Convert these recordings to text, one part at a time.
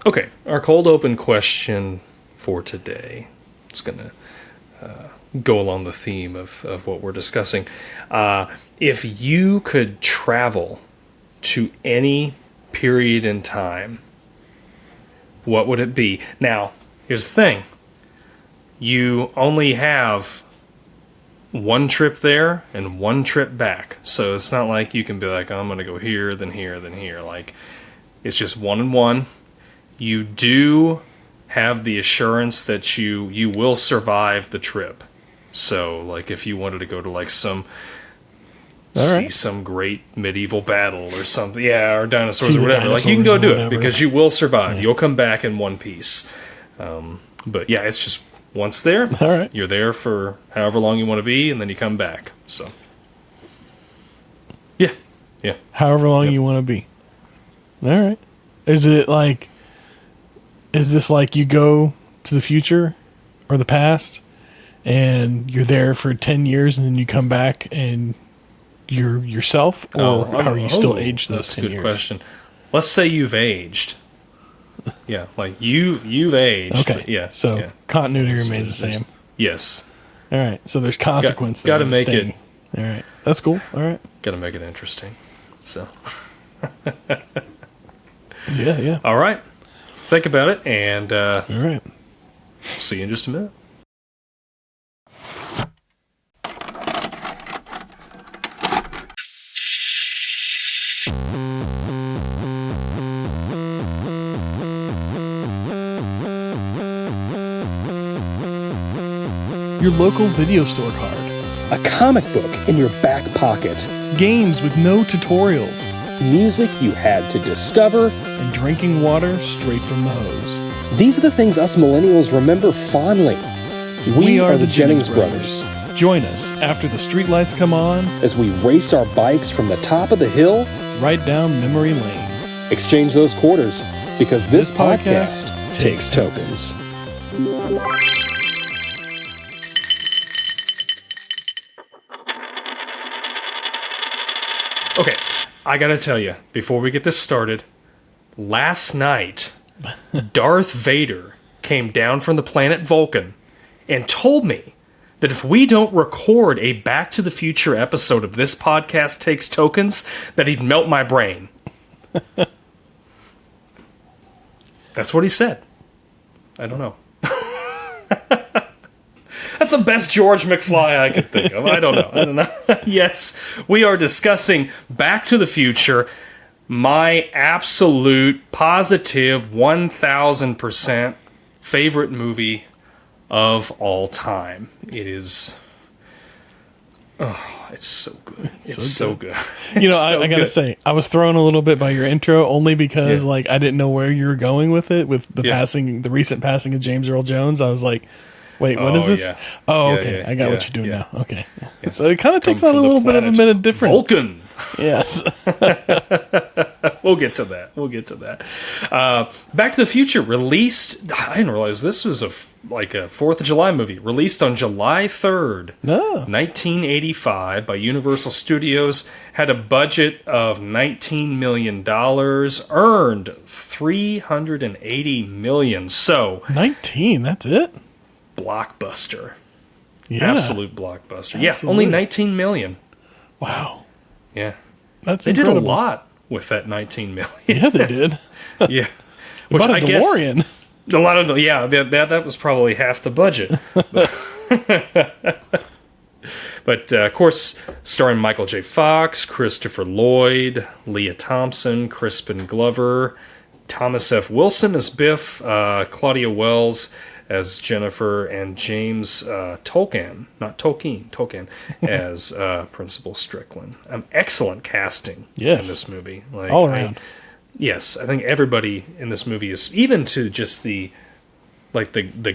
Okay, our cold open question for today. It's going to go along the theme of what we're discussing. If you could travel to any period in time, what would it be? Now, here's the thing. You only have one trip there and one trip back. So it's not like you can be like, oh, I'm going to go here, then here, then here. Like, it's just one and one. You do have the assurance that you will survive the trip. So, like, if you wanted to go to, like, see some great medieval battle or something, or dinosaurs or whatever, like, you can go do it because you will survive. Yeah. You'll come back in one piece. But, yeah, it's just once there, you're there for however long you want to be, and then you come back. So, yeah. However long you want to be. All right. Is this like you go to the future or the past and you're there for 10 years and then you come back and you're yourself? Or are you still aged those 10 years? That's a good question. Let's say you've aged. Yeah, like you've aged. Okay, yeah. So continuity remains the same. Yes. All right, so there's consequence. Got to make it. All right, that's cool. All right. Got to make it interesting. So. Yeah. All right. Think about it, and all right. See you in just a minute. Your local video store card. A comic book in your back pocket. Games with no tutorials. Music you had to discover. And drinking water straight from the hose. These are the things us millennials remember fondly. We are the Jennings brothers. Join us after the streetlights come on as we race our bikes from the top of the hill right down memory lane. Exchange those quarters because this podcast takes tokens. Okay, I gotta tell you, before we get this started, last night, Darth Vader came down from the planet Vulcan and told me that if we don't record a Back to the Future episode of This Podcast Takes Tokens, that he'd melt my brain. That's what he said. I don't know. That's the best George McFly I could think of. I don't know. Yes, we are discussing Back to the Future, my absolute, positive, 1,000% favorite movie of all time. It is... Oh, it's so good. It's so good. You know, I gotta say, I was thrown a little bit by your intro only because like I didn't know where you were going with it, with the recent passing of James Earl Jones. I was like, wait, what is this? Yeah. Oh, okay. I got what you're doing now. Okay. Yeah. So it kind of takes on a little bit of a minute difference. Vulcan. Yes. We'll get to that. Back to the Future released... I didn't realize this was a 4th of July movie. Released on July 3rd, 1985 by Universal Studios. Had a budget of $19 million. Earned $380 million. So... 19, that's it? Blockbuster. Yeah. Absolute blockbuster. Absolutely. Yeah, only $19 million. Wow. Yeah. That's incredible. They did a lot with that $19 million. Yeah, they did. Yeah. Which I DeLorean. Guess... A lot of... Yeah, that was probably half the budget. But of course, starring Michael J. Fox, Christopher Lloyd, Leah Thompson, Crispin Glover, Thomas F. Wilson as Biff, Claudia Wells as Jennifer, and James Tolkien as Principal Strickland. Excellent casting in this movie. Like, all around. I think everybody in this movie is, even to just the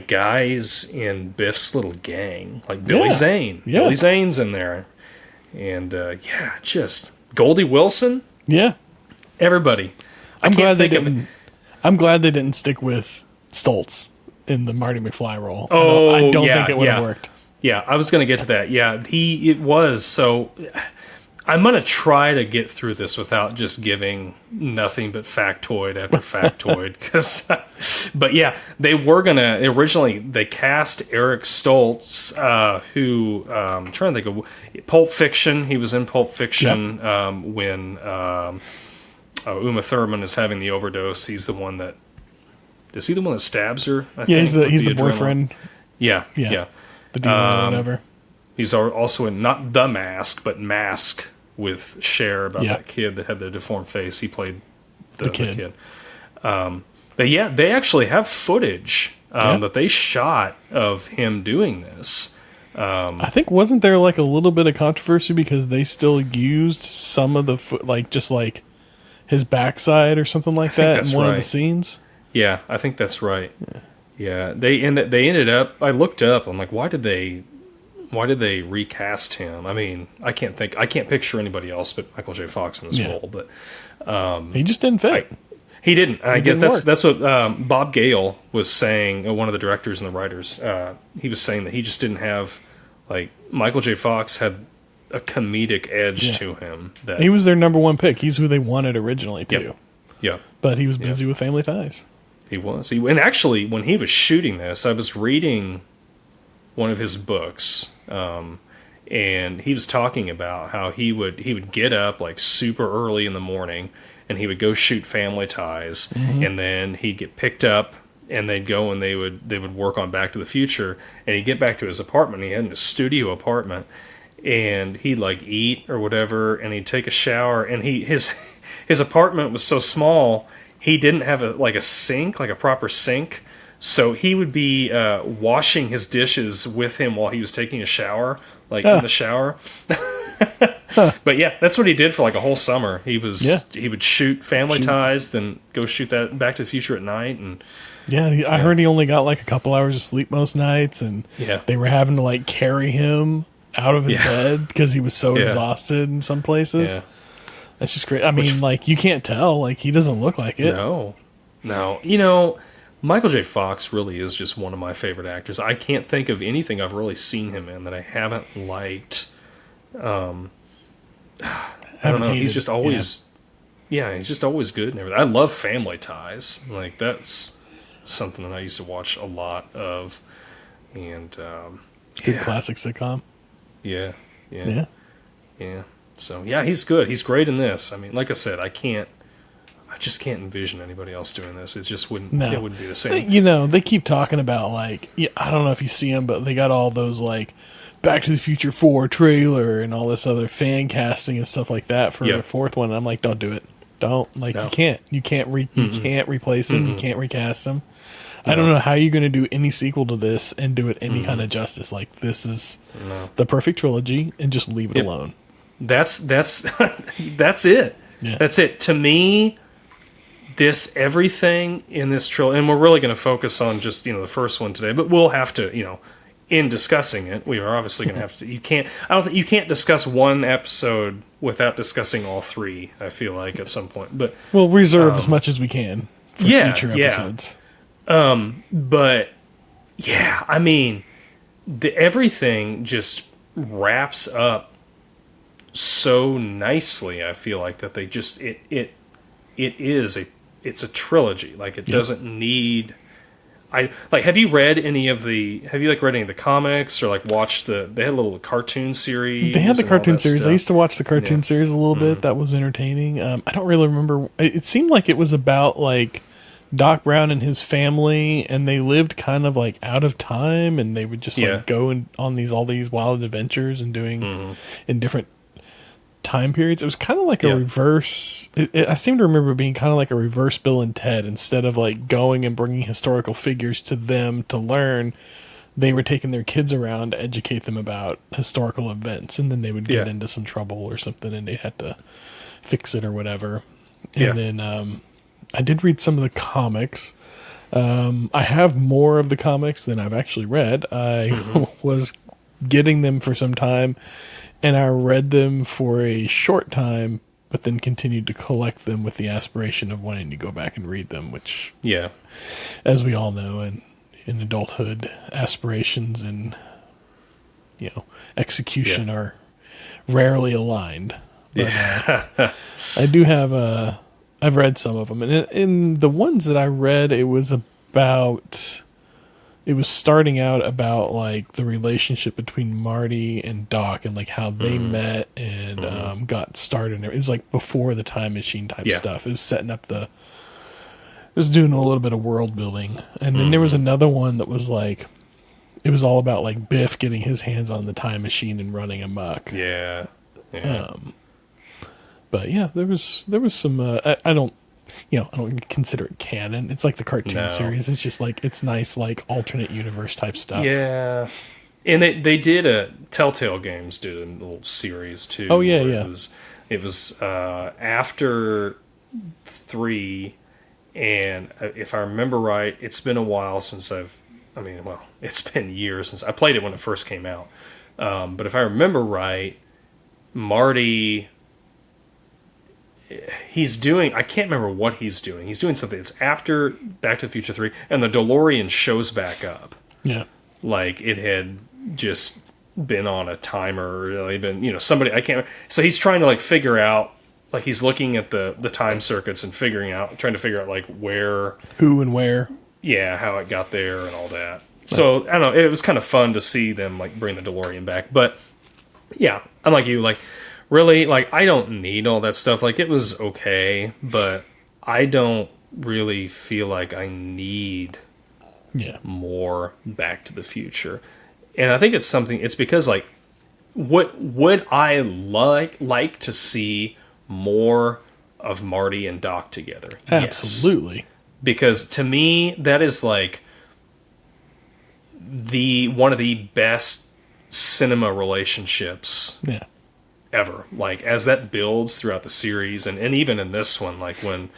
guys in Biff's little gang, like Billy Zane. Yeah. Billy Zane's in there. And just Goldie Wilson. Yeah. Everybody. I'm glad they didn't stick with Stoltz in the Marty McFly role. I don't think it would have worked. Yeah, I was going to get to that. Yeah, it was. So I'm going to try to get through this without just giving nothing but factoid after factoid. But yeah, they were going to, originally, they cast Eric Stoltz, who, I'm trying to think of, Pulp Fiction. He was in Pulp Fiction when Uma Thurman is having the overdose. He's the one that, is he the one that stabs her? I think, he's the boyfriend. Yeah. The dealer or whatever. He's also in not The Mask, but Mask with Cher about that kid that had the deformed face. He played the kid. But yeah, they actually have footage that they shot of him doing this. I think wasn't there like a little bit of controversy because they still used some of the just like his backside or something like that in one of the scenes? Yeah, I think that's right. Yeah, they ended up. I looked up. I'm like, why did they recast him? I mean, I can't picture anybody else but Michael J. Fox in this role. But he just didn't fit. He didn't. I guess that's what Bob Gale was saying. One of the directors and the writers. He was saying that he just didn't have, like, Michael J. Fox had a comedic edge to him. That he was their number one pick. He's who they wanted originally too. Yeah. But he was busy with Family Ties. He was. And actually, when he was shooting this, I was reading one of his books, and he was talking about how he would get up like super early in the morning, and he would go shoot Family Ties, and then he'd get picked up, and they'd go and they would work on Back to the Future, and he'd get back to his apartment. He had a studio apartment, and he'd like eat or whatever, and he'd take a shower, and his apartment was so small. He didn't have a sink, like a proper sink. So he would be washing his dishes with him while he was taking a shower, in the shower. But yeah, that's what he did for like a whole summer. He would shoot Family Ties, then go shoot that Back to the Future at night. And I heard he only got like a couple hours of sleep most nights, and they were having to like carry him out of his bed because he was so exhausted in some places. Yeah. That's just great. I mean, like, you can't tell. Like, he doesn't look like it. No. You know, Michael J. Fox really is just one of my favorite actors. I can't think of anything I've really seen him in that I haven't liked. I don't know. He's just always... Yeah, he's just always good and everything. I love Family Ties. Like, that's something that I used to watch a lot of. And, good classic sitcom. Yeah. So, yeah, he's good. He's great in this. I mean, like I said, I just can't envision anybody else doing this. It just wouldn't be the same. They keep talking about, like, I don't know if you see them, but they got all those, like, Back to the Future 4 trailer and all this other fan casting and stuff like that for the fourth one. And I'm like, don't do it. Don't. Like, you can't. You can't replace them. You can't recast them. I don't know how you're going to do any sequel to this and do it any kind of justice. Like, this is the perfect trilogy, and just leave it alone. That's it. Yeah. That's it. To me, everything in this trilogy, and we're really going to focus on just, the first one today, but we'll have to, in discussing it, we are obviously going to have to, you can't discuss one episode without discussing all three, I feel like, at some point. But we'll reserve as much as we can for future episodes. But yeah, I mean, everything just wraps up so nicely. I feel like that they just it's a trilogy. Like, it doesn't need. Have you read any of the comics, or like watched they had a little cartoon series? They had the cartoon series. Stuff. I used to watch the cartoon series a little bit. That was entertaining. I don't really remember. It seemed like it was about like Doc Brown and his family, and they lived kind of like out of time, and they would just like go on all these wild adventures and doing in different time periods. It was kind of like a reverse. I seem to remember it being kind of like a reverse Bill and Ted. Instead of like going and bringing historical figures to them to learn, they were taking their kids around to educate them about historical events, and then they would get into some trouble or something, and they had to fix it or whatever. And then I did read some of the comics. I have more of the comics than I've actually read. I was getting them for some time, and I read them for a short time, but then continued to collect them with the aspiration of wanting to go back and read them, which, as we all know, in adulthood, aspirations and execution are rarely aligned. But, I do have I've read some of them, and in the ones that I read, it was starting out about like the relationship between Marty and Doc and like how they met and got started. It was like before the time machine type stuff. It was setting up it was doing a little bit of world building. And then there was another one that was like, it was all about like Biff getting his hands on the time machine and running amok. Yeah. Yeah. But yeah, there was some, I don't consider it canon. It's like the cartoon series. It's just like, it's nice, like alternate universe type stuff. Yeah. And they did Telltale Games did a little series too. Oh yeah, yeah. It was after 3, and if I remember right, it's been a while since it's been years since I played it when it first came out. But if I remember right, Marty, I can't remember what he's doing. He's doing something. It's after Back to the Future 3, and the DeLorean shows back up. Yeah. Like it had just been on a timer, really been, somebody, I can't, so he's trying to like figure out, like he's looking at the time circuits and trying to figure out like where. Who and where. Yeah, how it got there and all that. So, I don't know, it was kind of fun to see them like bring the DeLorean back. But yeah, I'm like you, like really, like I don't need all that stuff. Like it was okay, but I don't really feel like I need more Back to the Future. And I think it's because like would I like to see more of Marty and Doc together? Absolutely. Yes. Because to me that is like one of the best cinema relationships ever. Like as that builds throughout the series and even in this one, like when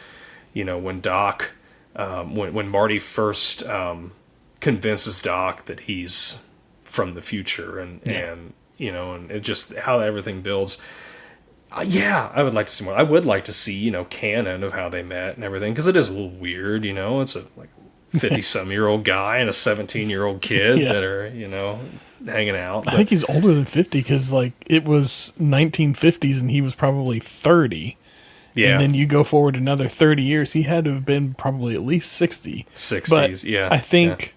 Doc when Marty first convinces Doc that he's from the future and it just how everything builds. I would like to see more. I would like to see, canon of how they met and everything, because it is a little weird, it's a like 50-some-year-old guy and a 17-year-old kid that are, hanging out. I think he's older than 50 because like it was 1950s and he was probably 30. Yeah. And then you go forward another 30 years, he had to have been probably at least 60. 60s, but I think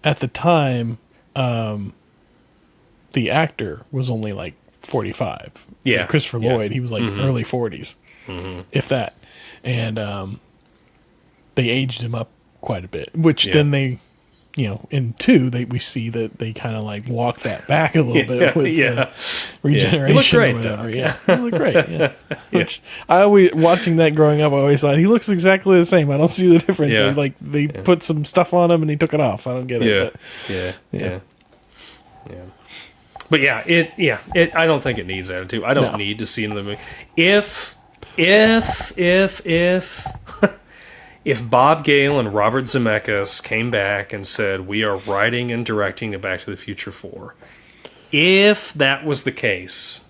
at the time, the actor was only like 45. Yeah. Like Christopher Lloyd, he was like early 40s, if that. And they aged him up quite a bit, which then they, in 2, we see that they kind of like walk that back a little bit with regeneration or whatever. Yeah, he looked great. Yeah. Which I always, watching that growing up, I always thought he looks exactly the same. I don't see the difference. Yeah. Like they put some stuff on him and he took it off. I don't get it. Yeah. But I don't think it needs that too. I don't need to see in the movie. If if Bob Gale and Robert Zemeckis came back and said, we are writing and directing a Back to the Future 4, if that was the case,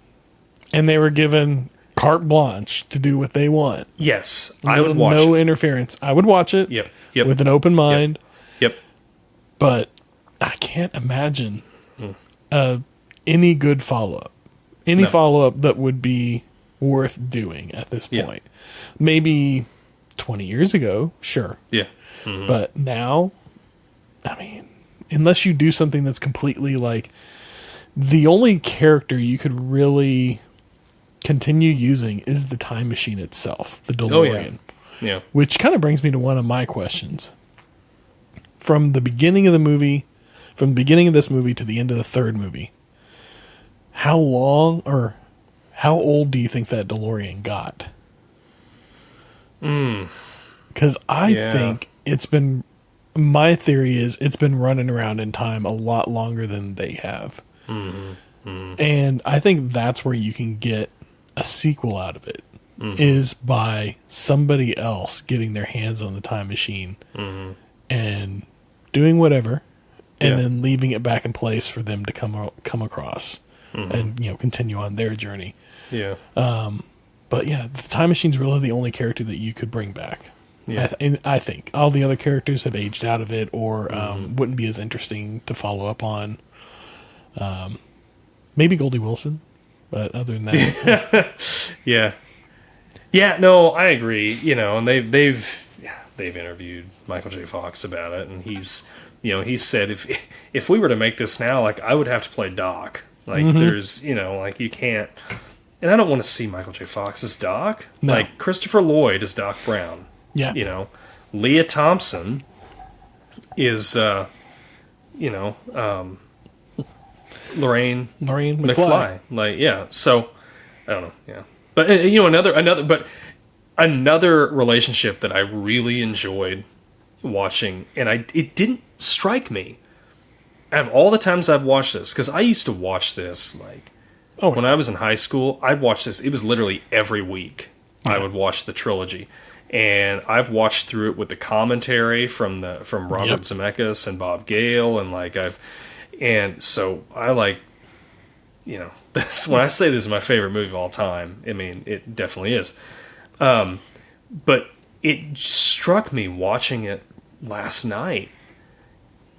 and they were given carte blanche to do what they want, yes, I would watch no it. interference. I would watch it with an open mind. Yep. But I can't imagine any good follow-up. Any follow-up that would be worth doing at this point. Maybe 20 years ago, sure. Yeah. But now, I mean, unless you do something that's completely like, the only character you could really continue using is the time machine itself, the DeLorean. Yeah. Which kind of brings me to one of my questions. From the beginning of the movie, from the beginning of this movie to the end of the third movie, how long or how old do you think that DeLorean got? Because I think my theory is it's been running around in time a lot longer than they have. And I think that's where you can get a sequel out of it, is by somebody else getting their hands on the time machine and doing whatever, and then leaving it back in place for them to come across and continue on their journey. Yeah. But yeah, the time machine's really the only character that you could bring back. Yeah. I think all the other characters have aged out of it, or wouldn't be as interesting to follow up on. Maybe Goldie Wilson. But other than that, yeah. No, I agree. You know, and they've interviewed Michael J. Fox about it, and he's said if we were to make this now, like I would have to play Doc. Like there's like you can't. And I don't want to see Michael J. Fox as Doc. No. Like Christopher Lloyd is Doc Brown. Yeah. You know, Leah Thompson is Lorraine McFly. Like, yeah. So I don't know. Yeah. But another relationship that I really enjoyed watching, and it didn't strike me out of all the times I've watched this, because I used to watch this like when I was in high school. I'd watch this. It was literally every week. Yeah. I would watch the trilogy, and I've watched through it with the commentary from Robert Zemeckis and Bob Gale, and so I like, this. When I say this is my favorite movie of all time, I mean it definitely is. But it struck me watching it last night,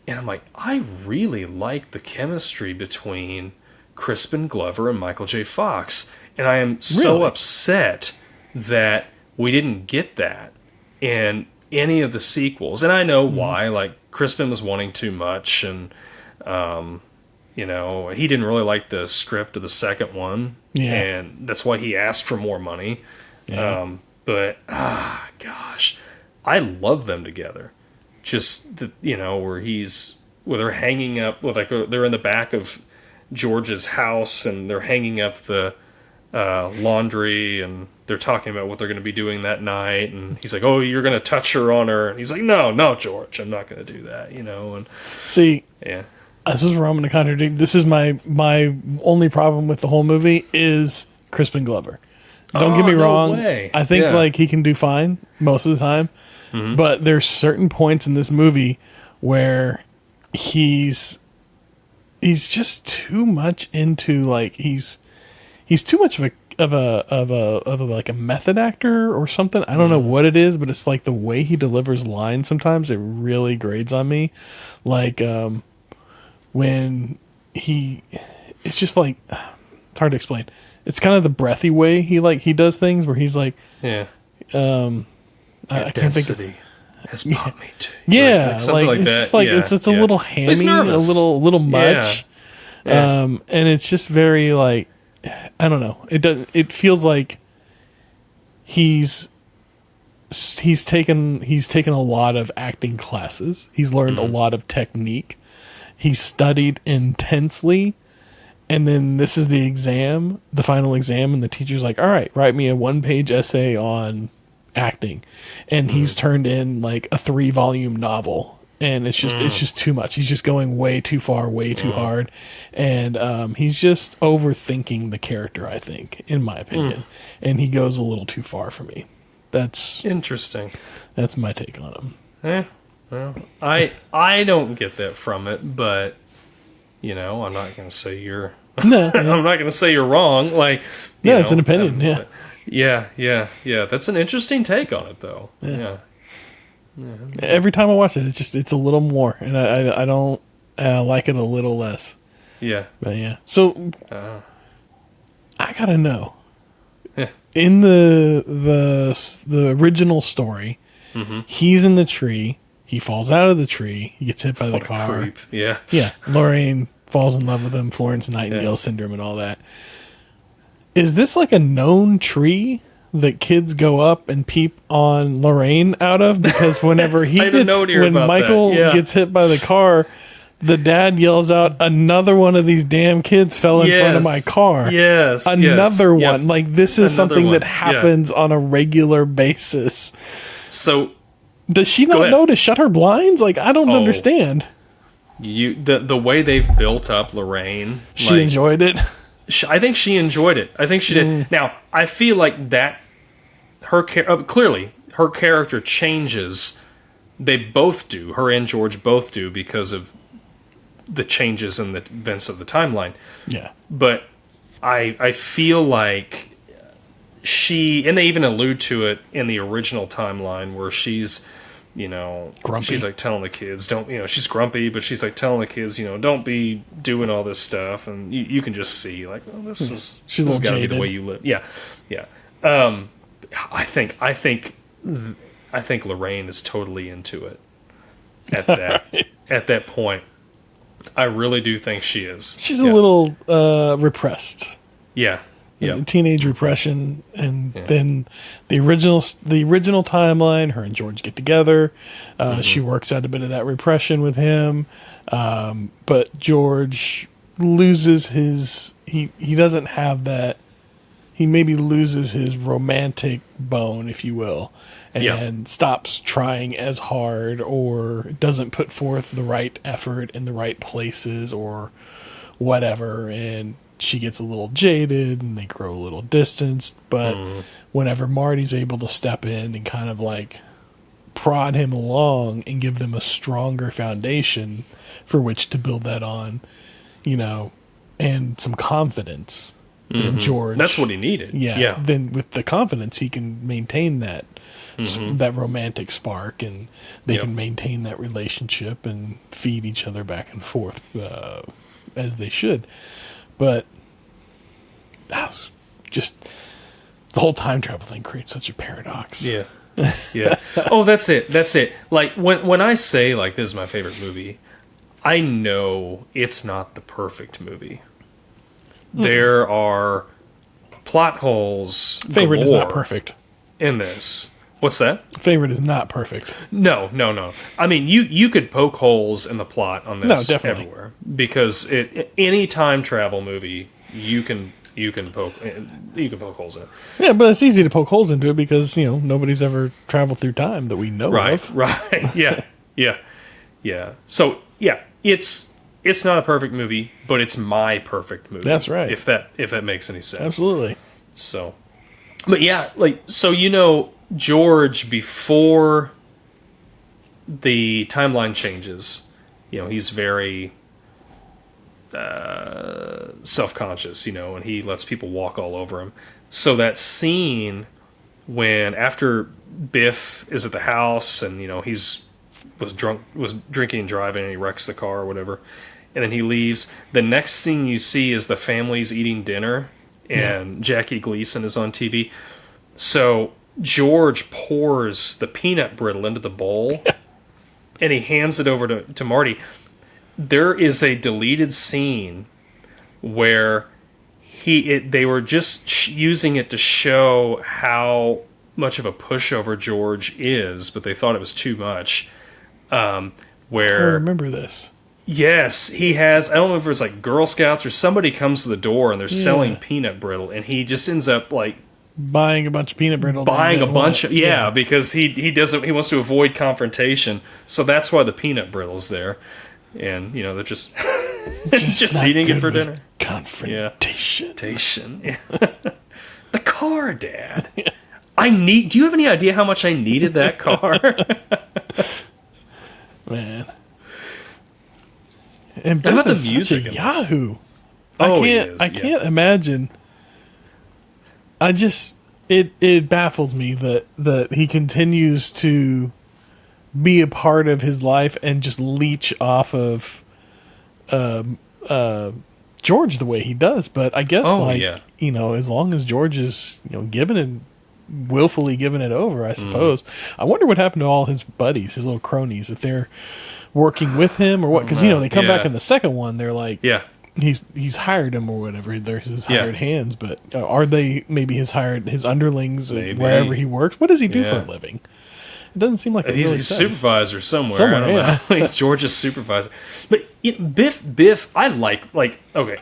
and I'm like, I really like the chemistry between Crispin Glover and Michael J. Fox, and I am so upset that we didn't get that in any of the sequels. And I know why. Like, Crispin was wanting too much, and he didn't really like the script of the second one, and that's why he asked for more money. Yeah. But gosh, I love them together. Just where they're hanging up with, like, they're in the back of George's house and they're hanging up the laundry, and they're talking about what they're going to be doing that night. And he's like, "Oh, you're going to touch her on her?" And he's like, "No, George, I'm not going to do that." And see, this is where I'm going to contradict. This is my only problem with the whole movie is Crispin Glover. Don't get me wrong. Way. I think like he can do fine most of the time, but there's certain points in this movie where he's just too much into, like, he's too much of a method actor or something. I don't know what it is, but it's like the way he delivers lines sometimes, it really grades on me. Like when it's just like, it's hard to explain. It's kind of the breathy way he does things, where he's like, I can't think of, has brought me to like something like it's that. Just like it's a little hammy, a little much, and it's just very, like, I don't know. It feels like he's taken a lot of acting classes. He's learned a lot of technique. He's studied intensely. And then this is the final exam, and the teacher's like, "All right, write me a 1-page essay on acting." And he's turned in like a 3-volume novel, and it's just too much. He's just going way too far, way too hard. And he's just overthinking the character, I think, in my opinion. And he goes a little too far for me. That's interesting. That's my take on him. Well, I don't get that from it, but I'm not going to say you're. I'm not going to say you're wrong. Like, it's an opinion. Yeah. That's an interesting take on it, though. Yeah. Every time I watch it, it's a little more, and I don't like it a little less. Yeah. But yeah. So I gotta know. In the original story, he's in the tree. He falls out of the tree. He gets hit by the car. Creep. Yeah. Yeah. Lorraine falls in love with him. Florence Nightingale syndrome and all that. Is this like a known tree that kids go up and peep on Lorraine out of? Because whenever when Michael gets hit by the car, the dad yells out, "Another one of these damn kids fell in front of my car." Yes. Another one. Yep. Like, this is something that happens on a regular basis. So does she not know to shut her blinds? Like, I don't understand. The way they've built up Lorraine, she enjoyed it. I think she enjoyed it. I think she did. Now, I feel like that clearly her character changes. They both do. Her and George both do, because of the changes in the events of the timeline. Yeah. But I feel like and they even allude to it in the original timeline, where she's grumpy. She's like telling the kids, she's grumpy, but she's like telling the kids, don't be doing all this stuff. And you can just see, like, oh, this has got to be the way you live. Yeah. Yeah. I think Lorraine is totally into it at that point. I really do think she is. She's a little repressed. Yeah. Yeah. Teenage repression, and then the original timeline, her and George get together. She works out a bit of that repression with him, but George loses his. He doesn't have that. He maybe loses his romantic bone, if you will, and stops trying as hard, or doesn't put forth the right effort in the right places, or whatever, and she gets a little jaded and they grow a little distanced. But whenever Marty's able to step in and kind of like prod him along and give them a stronger foundation for which to build that on, and some confidence, then George... That's what he needed. Yeah. Then with the confidence, he can maintain that that romantic spark, and they can maintain that relationship and feed each other back and forth as they should. But that's just the whole time travel thing creates such a paradox. Yeah. Yeah. Oh, that's it. Like when I say like this is my favorite movie, I know it's not the perfect movie. There are plot holes. Favorite is not perfect in this. What's that? Favorite is not perfect. No. I mean, you could poke holes in the plot on this everywhere, because any time travel movie you can poke holes in. Yeah, but it's easy to poke holes into it because nobody's ever traveled through time that we know of. Right. Yeah. So it's not a perfect movie, but it's my perfect movie. That's right. If that makes any sense. Absolutely. So, but yeah, George, before the timeline changes, he's very self-conscious, and he lets people walk all over him. So that scene when after Biff is at the house and was drinking and driving and he wrecks the car or whatever, and then he leaves, the next thing you see is the family's eating dinner and Jackie Gleason is on TV. So George pours the peanut brittle into the bowl and he hands it over to Marty. There is a deleted scene where they were just using it to show how much of a pushover George is, but they thought it was too much. Where I remember this. Yes, he has. I don't know if it was like Girl Scouts or somebody comes to the door and they're selling peanut brittle, and he just ends up like buying a bunch of peanut brittle. Because he doesn't. He wants to avoid confrontation, so that's why the peanut brittle's there. And they're just just eating it for dinner. Confrontation. Yeah. The car, Dad. Do you have any idea how much I needed that car? Man. And how about the music? Yahoo! I can't imagine. It baffles me that he continues to be a part of his life and just leech off of George the way he does. But I guess as long as George is willfully giving it over, I suppose. I wonder what happened to all his buddies, his little cronies, if they're working with him or what. Because they come back in the second one, they're like, he's hired him or whatever. They're his hired hands, but are they maybe his underlings wherever he works? What does he do for a living? It doesn't seem like he's a supervisor somewhere. I don't know. He's George's supervisor. But Biff, I like okay.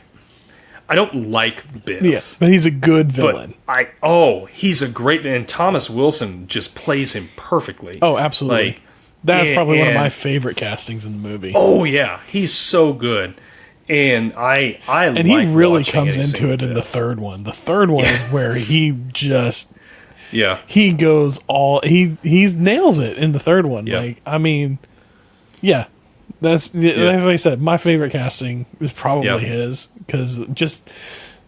I don't like Biff. Yeah, but he's a good villain. He's a great villain. And Thomas Wilson just plays him perfectly. Oh, absolutely. That's probably one of my favorite castings in the movie. Oh yeah, he's so good. And and he really comes into it in the third one. The third one is where he just he goes he nails it in the third one. That's like I said, my favorite casting is probably his, because just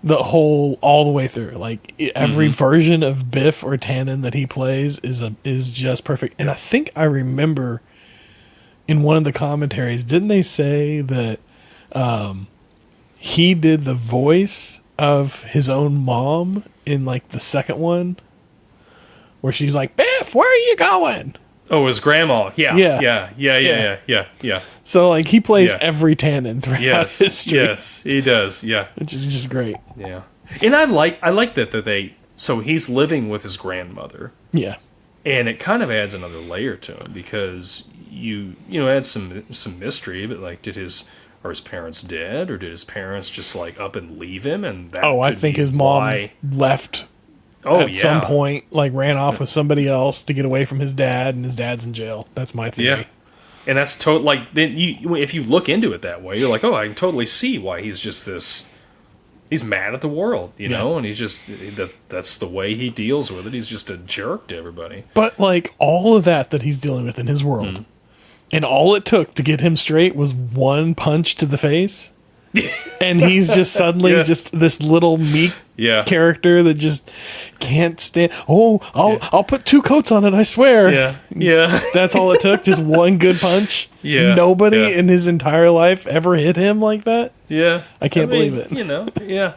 all the way through. Like every version of Biff or Tannen that he plays is just perfect. And I think I remember in one of the commentaries, didn't they say that he did the voice of his own mom in like the second one, where she's like, "Biff, where are you going?" Oh, his grandma. Yeah. So like he plays every Tannen throughout history. Yes, he does. Yeah, which is just great. Yeah, and I like that they. So he's living with his grandmother. Yeah, and it kind of adds another layer to him because you add some mystery. But like, are his parents dead, or did his parents just like up and leave him? And that I think his mom left. At some point, like ran off with somebody else to get away from his dad, and his dad's in jail. That's my theory. Yeah, and that's totally like then if you look into it that way, you're like, oh, I can totally see why he's just this. He's mad at the world, you know, and he's just that's the way he deals with it. He's just a jerk to everybody. But like all of that he's dealing with in his world, and all it took to get him straight was one punch to the face. And he's just suddenly just this little meek character that just can't stand. Oh, I'll put 2 coats on it, I swear. Yeah. That's all it took, just one good punch. Yeah. Nobody in his entire life ever hit him like that. Yeah. I can't believe it. Yeah.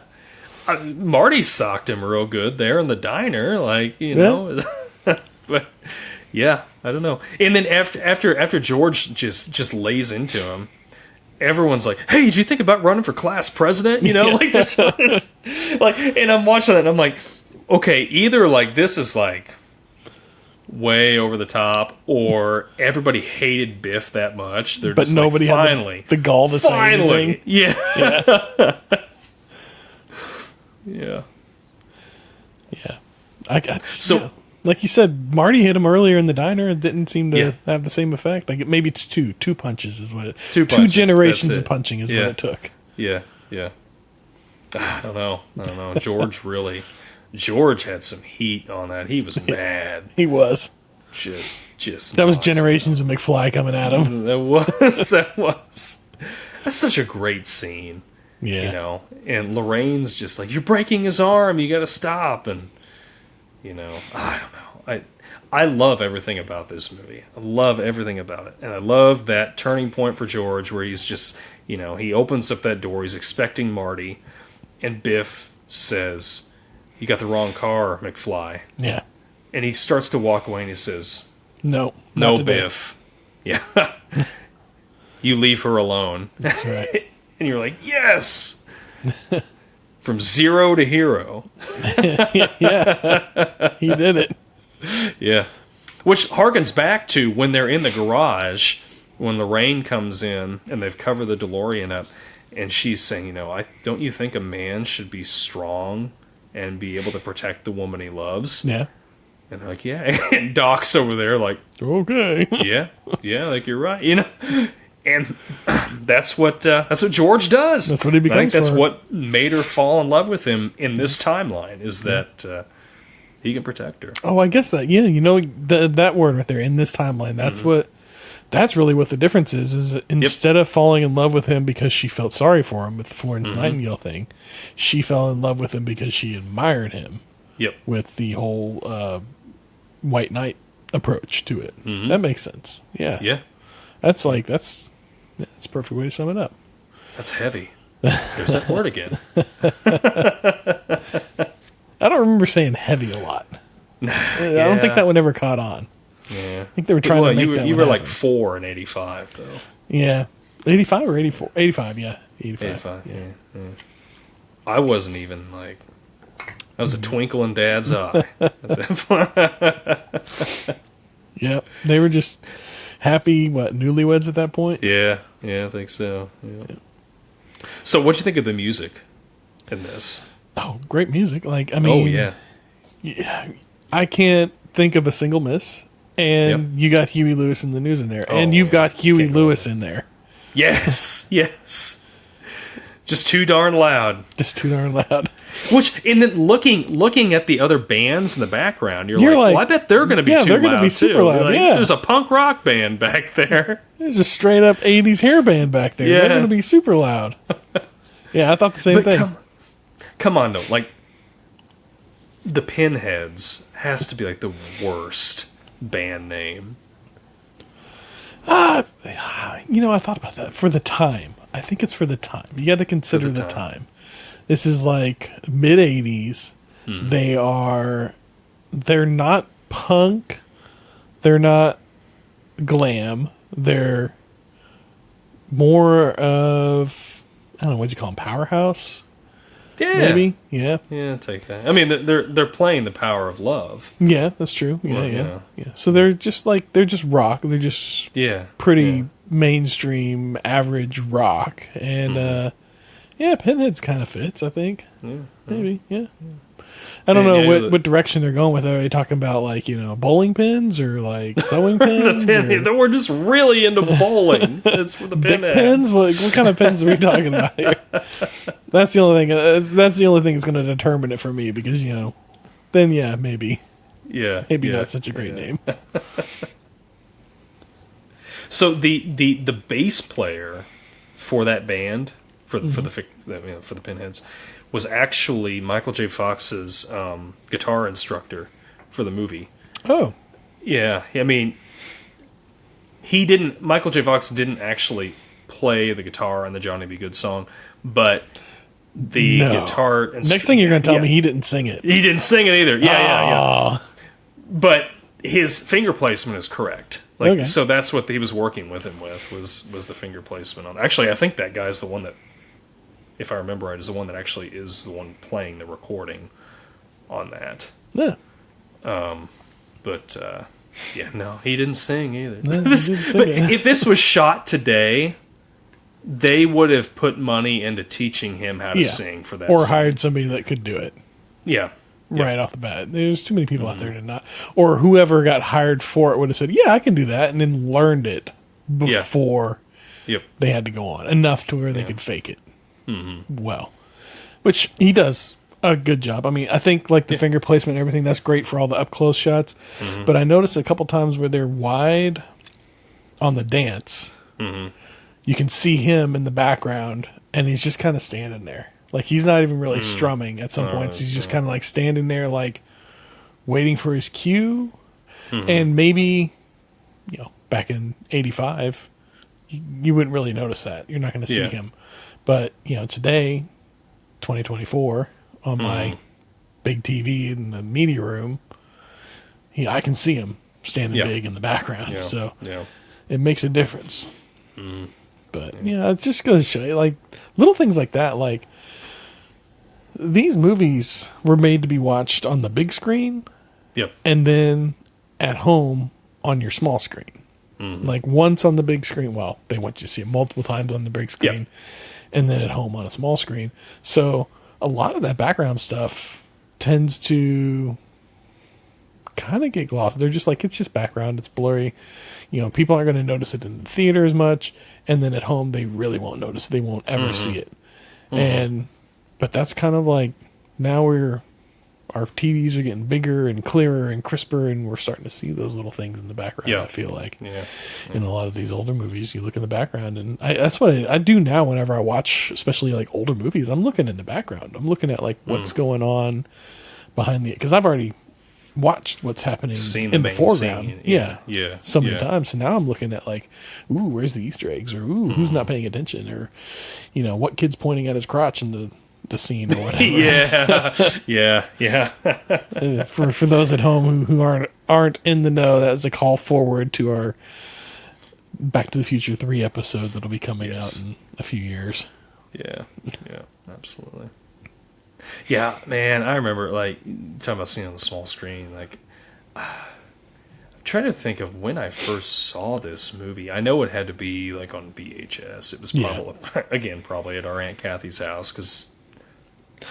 Marty socked him real good there in the diner, like, know. But yeah, I don't know. And then after George just lays into him, everyone's like, "Hey, did you think about running for class president?" Like it's like, and I'm watching that, and I'm like, okay, either like this is like way over the top, or everybody hated Biff that much. They're but just nobody like, had the gall to say anything. Yeah. So. Like you said, Marty hit him earlier in the diner and didn't seem to have the same effect. Like maybe it's two punches is what it. Two generations of punching is what it took. Yeah. I don't know. George had some heat on that. He was mad. He was. Just that was generations of McFly coming at him. That was. That's such a great scene. Yeah. And Lorraine's just like, "You're breaking his arm. You got to stop." And I don't know. I love everything about this movie. I love everything about it. And I love that turning point for George where he's just, he opens up that door. He's expecting Marty. And Biff says, "You got the wrong car, McFly." Yeah. And he starts to walk away and he says, No, Biff. Yeah. You leave her alone. That's right. And you're like, yes! From zero to hero. Yeah. He did it. Yeah. Which harkens back to when they're in the garage, when Lorraine comes in and they've covered the DeLorean up, and she's saying, don't you think a man should be strong and be able to protect the woman he loves? Yeah. And they're like, yeah. And Doc's over there like, okay. Yeah, like you're right, And that's what George does. That's what he becomes. I think that's what made her fall in love with him in this timeline, is that he can protect her. Oh, I guess that, that word right there, in this timeline, that's really what the difference is instead of falling in love with him because she felt sorry for him with the Florence Nightingale thing, she fell in love with him because she admired him. Yep. With the whole White Knight approach to it. Mm-hmm. That makes sense. Yeah. Yeah. That's a perfect way to sum it up. That's heavy. There's that word again. I don't remember saying heavy a lot. I don't think that one ever caught on. Yeah. I think they were trying to make that You were happen. like 4 in 85, though. Yeah. 85 or 84? 85, yeah. 85, yeah. I wasn't even like... I was a twinkle in Dad's eye. Yep. They were just happy, newlyweds at that point? Yeah, I think so. Yeah. So what'd you think of the music in this? Oh, great music. Yeah, I can't think of a single miss. And you got Huey Lewis in the news in there. And you've got Huey Lewis in there. Yes. Just too darn loud. And then looking at the other bands in the background, you're like, well, I bet they're going to be too loud, be super too. Loud. Like, there's a punk rock band back there. There's a straight up 80s hair band back there. Yeah. They're going to be super loud. Yeah, I thought the same thing. Come on, though. Like, the Pinheads has to be, like, the worst band name. I thought about that. For the time. I think it's for the time. You got to consider the time. This is, like, mid-'80s. They're not punk. They're not glam. They're more of, I don't know, what you call them, powerhouse? Yeah. Maybe? Yeah. Yeah, take that. I mean, they're playing the power of love. Yeah, that's true. Yeah. So they're just rock. They're just pretty mainstream, average rock. And, Pinheads kind of fits, I think. Yeah. Maybe, yeah. I don't know what direction they're going with. Are they talking about, like, bowling pins or, like, sewing pins? We're just really into bowling. That's for the pinheads. Pins? Like, what kind of pins are we talking about here? That's the only thing. That's the only thing that's going to determine it for me because, then, maybe. Yeah. Maybe not such a great name. So the bass player for that band, for the Pinheads, was actually Michael J. Fox's guitar instructor for the movie. Oh. Yeah, I mean, Michael J. Fox didn't actually play the guitar on the Johnny B. Good song, but the guitar... Next thing you're going to tell me he didn't sing it. He didn't sing it either. Yeah. But his finger placement is correct. So that's what he was working with him with, was the finger placement on. Actually, I think that guy's the one that, if I remember right, is the one that actually is the one playing the recording on that. Yeah. He didn't sing either. No, he didn't sing it. If this was shot today, they would have put money into teaching him how to sing for that. Or hired somebody that could do it. Yeah. Right off the bat. There's too many people out there to not. Or whoever got hired for it would have said, I can do that, and then learned it before they had to go on. Enough to where they could fake it. Mm-hmm. Well, which he does a good job. I mean, I think like the finger placement and everything, that's great for all the up close shots. Mm-hmm. But I noticed a couple times where they're wide on the dance, you can see him in the background, and he's just kind of standing there. Like, he's not even really strumming at some points. He's just kind of like standing there, like waiting for his cue. Mm-hmm. And maybe, back in '85, you wouldn't really notice that. You're not going to see him. But, today, 2024, on my big TV in the media room, I can see him standing big in the background. So it makes a difference. Mm. But, it's just going to show you, like, little things like that. Like, these movies were made to be watched on the big screen. Yep. And then at home on your small screen. Mm-hmm. Like, once on the big screen. Well, they want you to see it multiple times on the big screen. Yep. And then at home on a small screen. So a lot of that background stuff tends to kind of get glossed. They're just like, it's just background. It's blurry. People aren't going to notice it in the theater as much. And then at home, they really won't notice it. They won't ever see it. Mm-hmm. But that's kind of like, now our TVs are getting bigger and clearer and crisper, and we're starting to see those little things in the background. I feel like in a lot of these older movies, you look in the background, and that's what I do now. Whenever I watch, especially like older movies, I'm looking in the background. I'm looking at like what's going on behind because I've already watched what's happening in the foreground. So many times. So now I'm looking at like, ooh, where's the Easter eggs, or ooh, who's not paying attention, or what kid's pointing at his crotch in the scene or whatever. For those at home who aren't in the know, that's a call forward to our Back to the Future 3 episode that'll be coming out in a few years. Yeah, absolutely. Yeah, man, I remember like talking about seeing on the small screen. Like, I'm trying to think of when I first saw this movie. I know it had to be like on VHS. It was probably at our Aunt Kathy's house because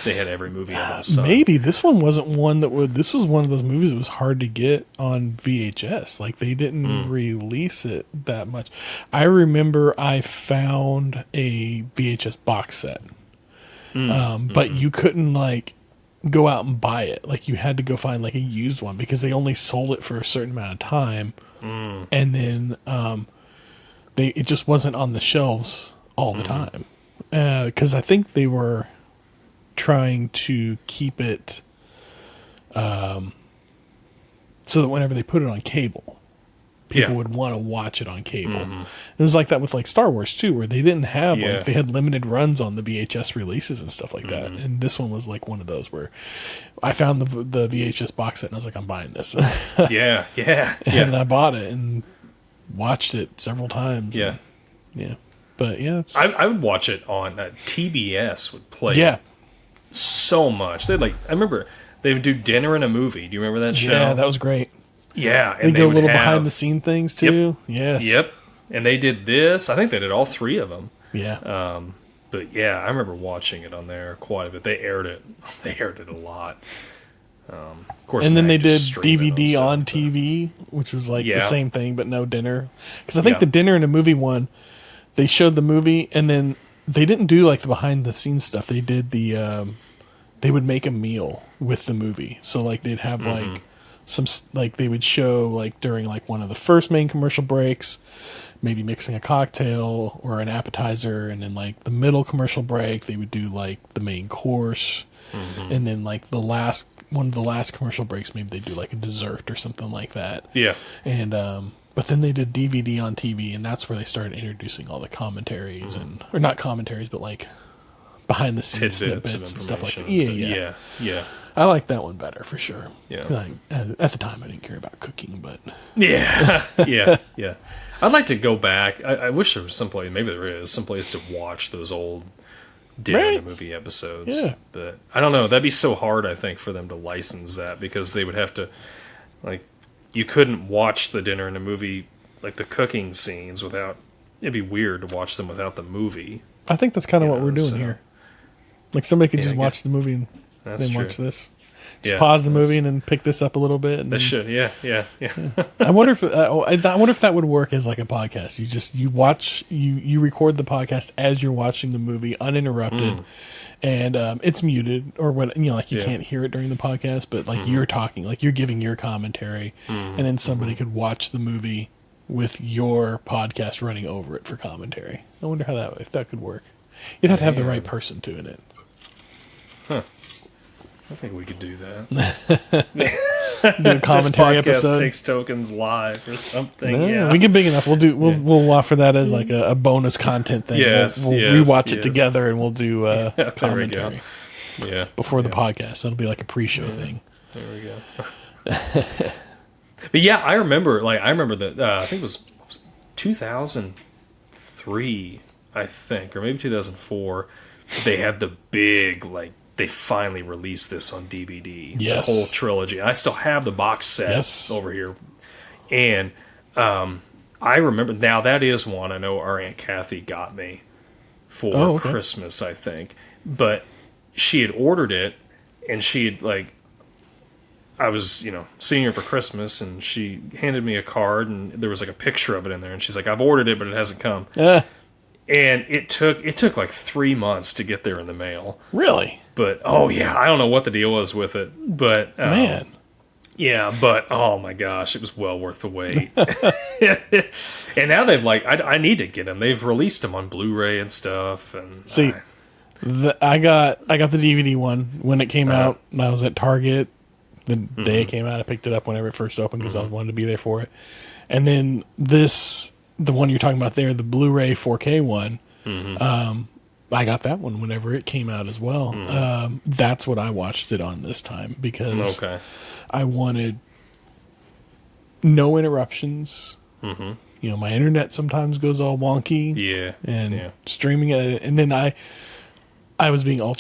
they had every movie under the sun. Maybe this one wasn't one that would. This was one of those movies that was hard to get on VHS. Like, they didn't release it that much. I remember I found a VHS box set, but you couldn't like go out and buy it. Like, you had to go find like a used one because they only sold it for a certain amount of time, and then it just wasn't on the shelves all the time because I think they were trying to keep it so that whenever they put it on cable, people would want to watch it on cable. Mm-hmm. It was like that with like Star Wars too, where they didn't have like they had limited runs on the VHS releases and stuff like that. And this one was like one of those where I found the VHS box set and I was like, I'm buying this. And I bought it and watched it several times. Yeah. But it's I would watch it on TBS would play so much. They'd like, I remember they would do Dinner and a Movie. Do you remember that show? Yeah, that was great. Yeah, and they do a little behind the scene things too. Yes. Yep. And they did this. I think they did all three of them. Yeah. But yeah, I remember watching it on there quite a bit. They aired it. They aired it a lot. Of course. And then they did DVD on TV, which was like the same thing, but no dinner. Because I think the Dinner and a Movie one, they showed the movie, and then they didn't do like the behind the scenes stuff. They did the. They would make a meal with the movie. So like they'd have like some like they would show like during like one of the first main commercial breaks, maybe mixing a cocktail or an appetizer, and then like the middle commercial break they would do like the main course, and then like one of the last commercial breaks maybe they do like a dessert or something like that. Yeah. And but then they did DVD on TV, and that's where they started introducing all the commentaries or not commentaries, but like behind the scenes snippets and stuff like that. Yeah. I like that one better for sure. Yeah. Like, at the time, I didn't care about cooking, but yeah. I'd like to go back. I wish there was someplace. Maybe there is someplace to watch those old Dinner and a Movie episodes. Yeah. But I don't know. That'd be so hard, I think, for them to license that because they would have to, like, you couldn't watch the Dinner and a Movie, like the cooking scenes without. It'd be weird to watch them without the movie. I think that's kind of what we're doing here. Like somebody could just watch the movie and then watch this. Just pause the movie and then pick this up a little bit. And that should, yeah. I wonder if I wonder if that would work as like a podcast. You record the podcast as you're watching the movie uninterrupted, and it's muted or what like you can't hear it during the podcast, but like you're talking, like you're giving your commentary, and then somebody could watch the movie with your podcast running over it for commentary. I wonder if that could work. You'd have to have the right person doing it. Huh. I think we could do that. Do a commentary this podcast episode. Takes Tokens live or something. Yeah, we get big enough. We'll offer that as like a bonus content thing. Yes, we'll rewatch it together and we'll do commentary. Yeah, before the podcast. That'll be like a pre-show thing. There we go. But yeah, I remember that. I think it was 2003. I think, or maybe 2004. They had the big they finally released this on DVD. Yes. The whole trilogy. I still have the box set over here. And I remember, now that is one I know our Aunt Kathy got me for Christmas, I think. But she had ordered it, and she had, I was, seeing her for Christmas, and she handed me a card, and there was, a picture of it in there. And she's like, I've ordered it, but it hasn't come. And it took like 3 months to get there in the mail. Really? But I don't know what the deal was with it. But man, yeah. But oh my gosh, it was well worth the wait. And now they've I need to get them. They've released them on Blu-ray and stuff. And see, I got the DVD one when it came out. And I was at Target the day it came out. I picked it up whenever it first opened because I wanted to be there for it. And then the one you're talking about there, the Blu-ray 4K one, I got that one whenever it came out as well. That's what I watched it on this time because I wanted no interruptions. My internet sometimes goes all wonky. Yeah. And streaming it. And then I was being I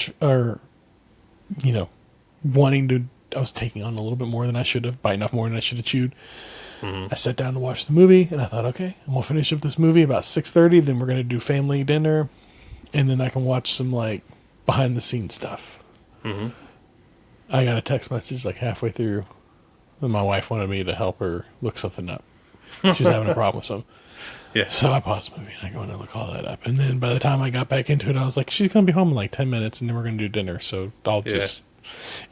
was taking on a little bit more than I should have, by enough more than I should have chewed. I sat down to watch the movie, and I thought, okay, I'm going to finish up this movie about 6:30, then we're going to do family dinner, and then I can watch some, behind-the-scenes stuff. I got a text message, halfway through, and my wife wanted me to help her look something up. She's having a problem with something. Yeah. So I paused the movie, and I go in and look all that up. And then by the time I got back into it, I was like, she's going to be home in 10 minutes, and then we're going to do dinner, so I'll just...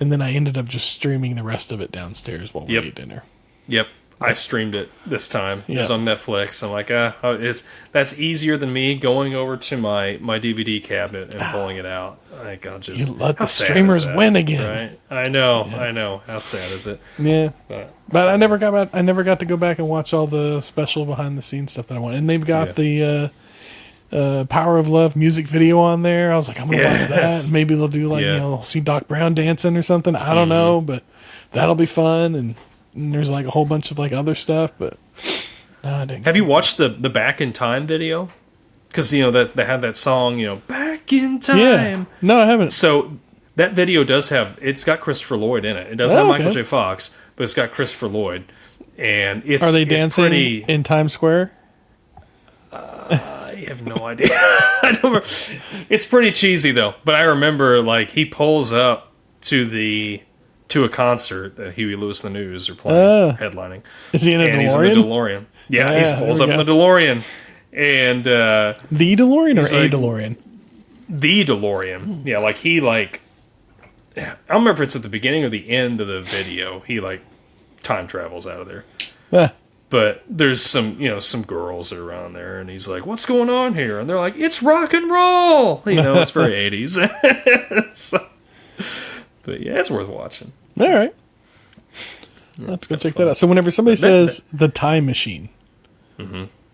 And then I ended up just streaming the rest of it downstairs while we ate dinner. Yep. I streamed it this time. Yeah. It was on Netflix. I'm like, that's easier than me going over to my DVD cabinet and pulling it out. Like, I'll just You let the streamers win again. Right? I know. How sad is it? Yeah. But I never got to go back and watch all the special behind the scenes stuff that I wanted. And they've got the Power of Love music video on there. I was like, I'm gonna watch that. Maybe they'll do I'll see Doc Brown dancing or something. I don't know, but that'll be fun. And there's like a whole bunch of like other stuff. But no, I didn't. Have you watched the Back in Time video? Because that they had that song, Back in Time. Yeah. No, I haven't. So that video it's got Christopher Lloyd in it. It doesn't have Michael J. Fox, but it's got Christopher Lloyd. And are they dancing in Times Square? I have no idea. I don't remember. It's pretty cheesy though. But I remember he pulls up to a concert that Huey Lewis and the News are playing, headlining. Is he in a DeLorean? He's in the DeLorean. Yeah, he pulls up in the DeLorean. And the DeLorean or a DeLorean? The DeLorean. Yeah, I don't remember if it's at the beginning or the end of the video. He time travels out of there. But there's some girls that are around there, and he's like, "What's going on here?" And they're like, "It's rock and roll." It's very 80s. But yeah, it's worth watching. All right. Let's go check that out. So whenever somebody says the time machine,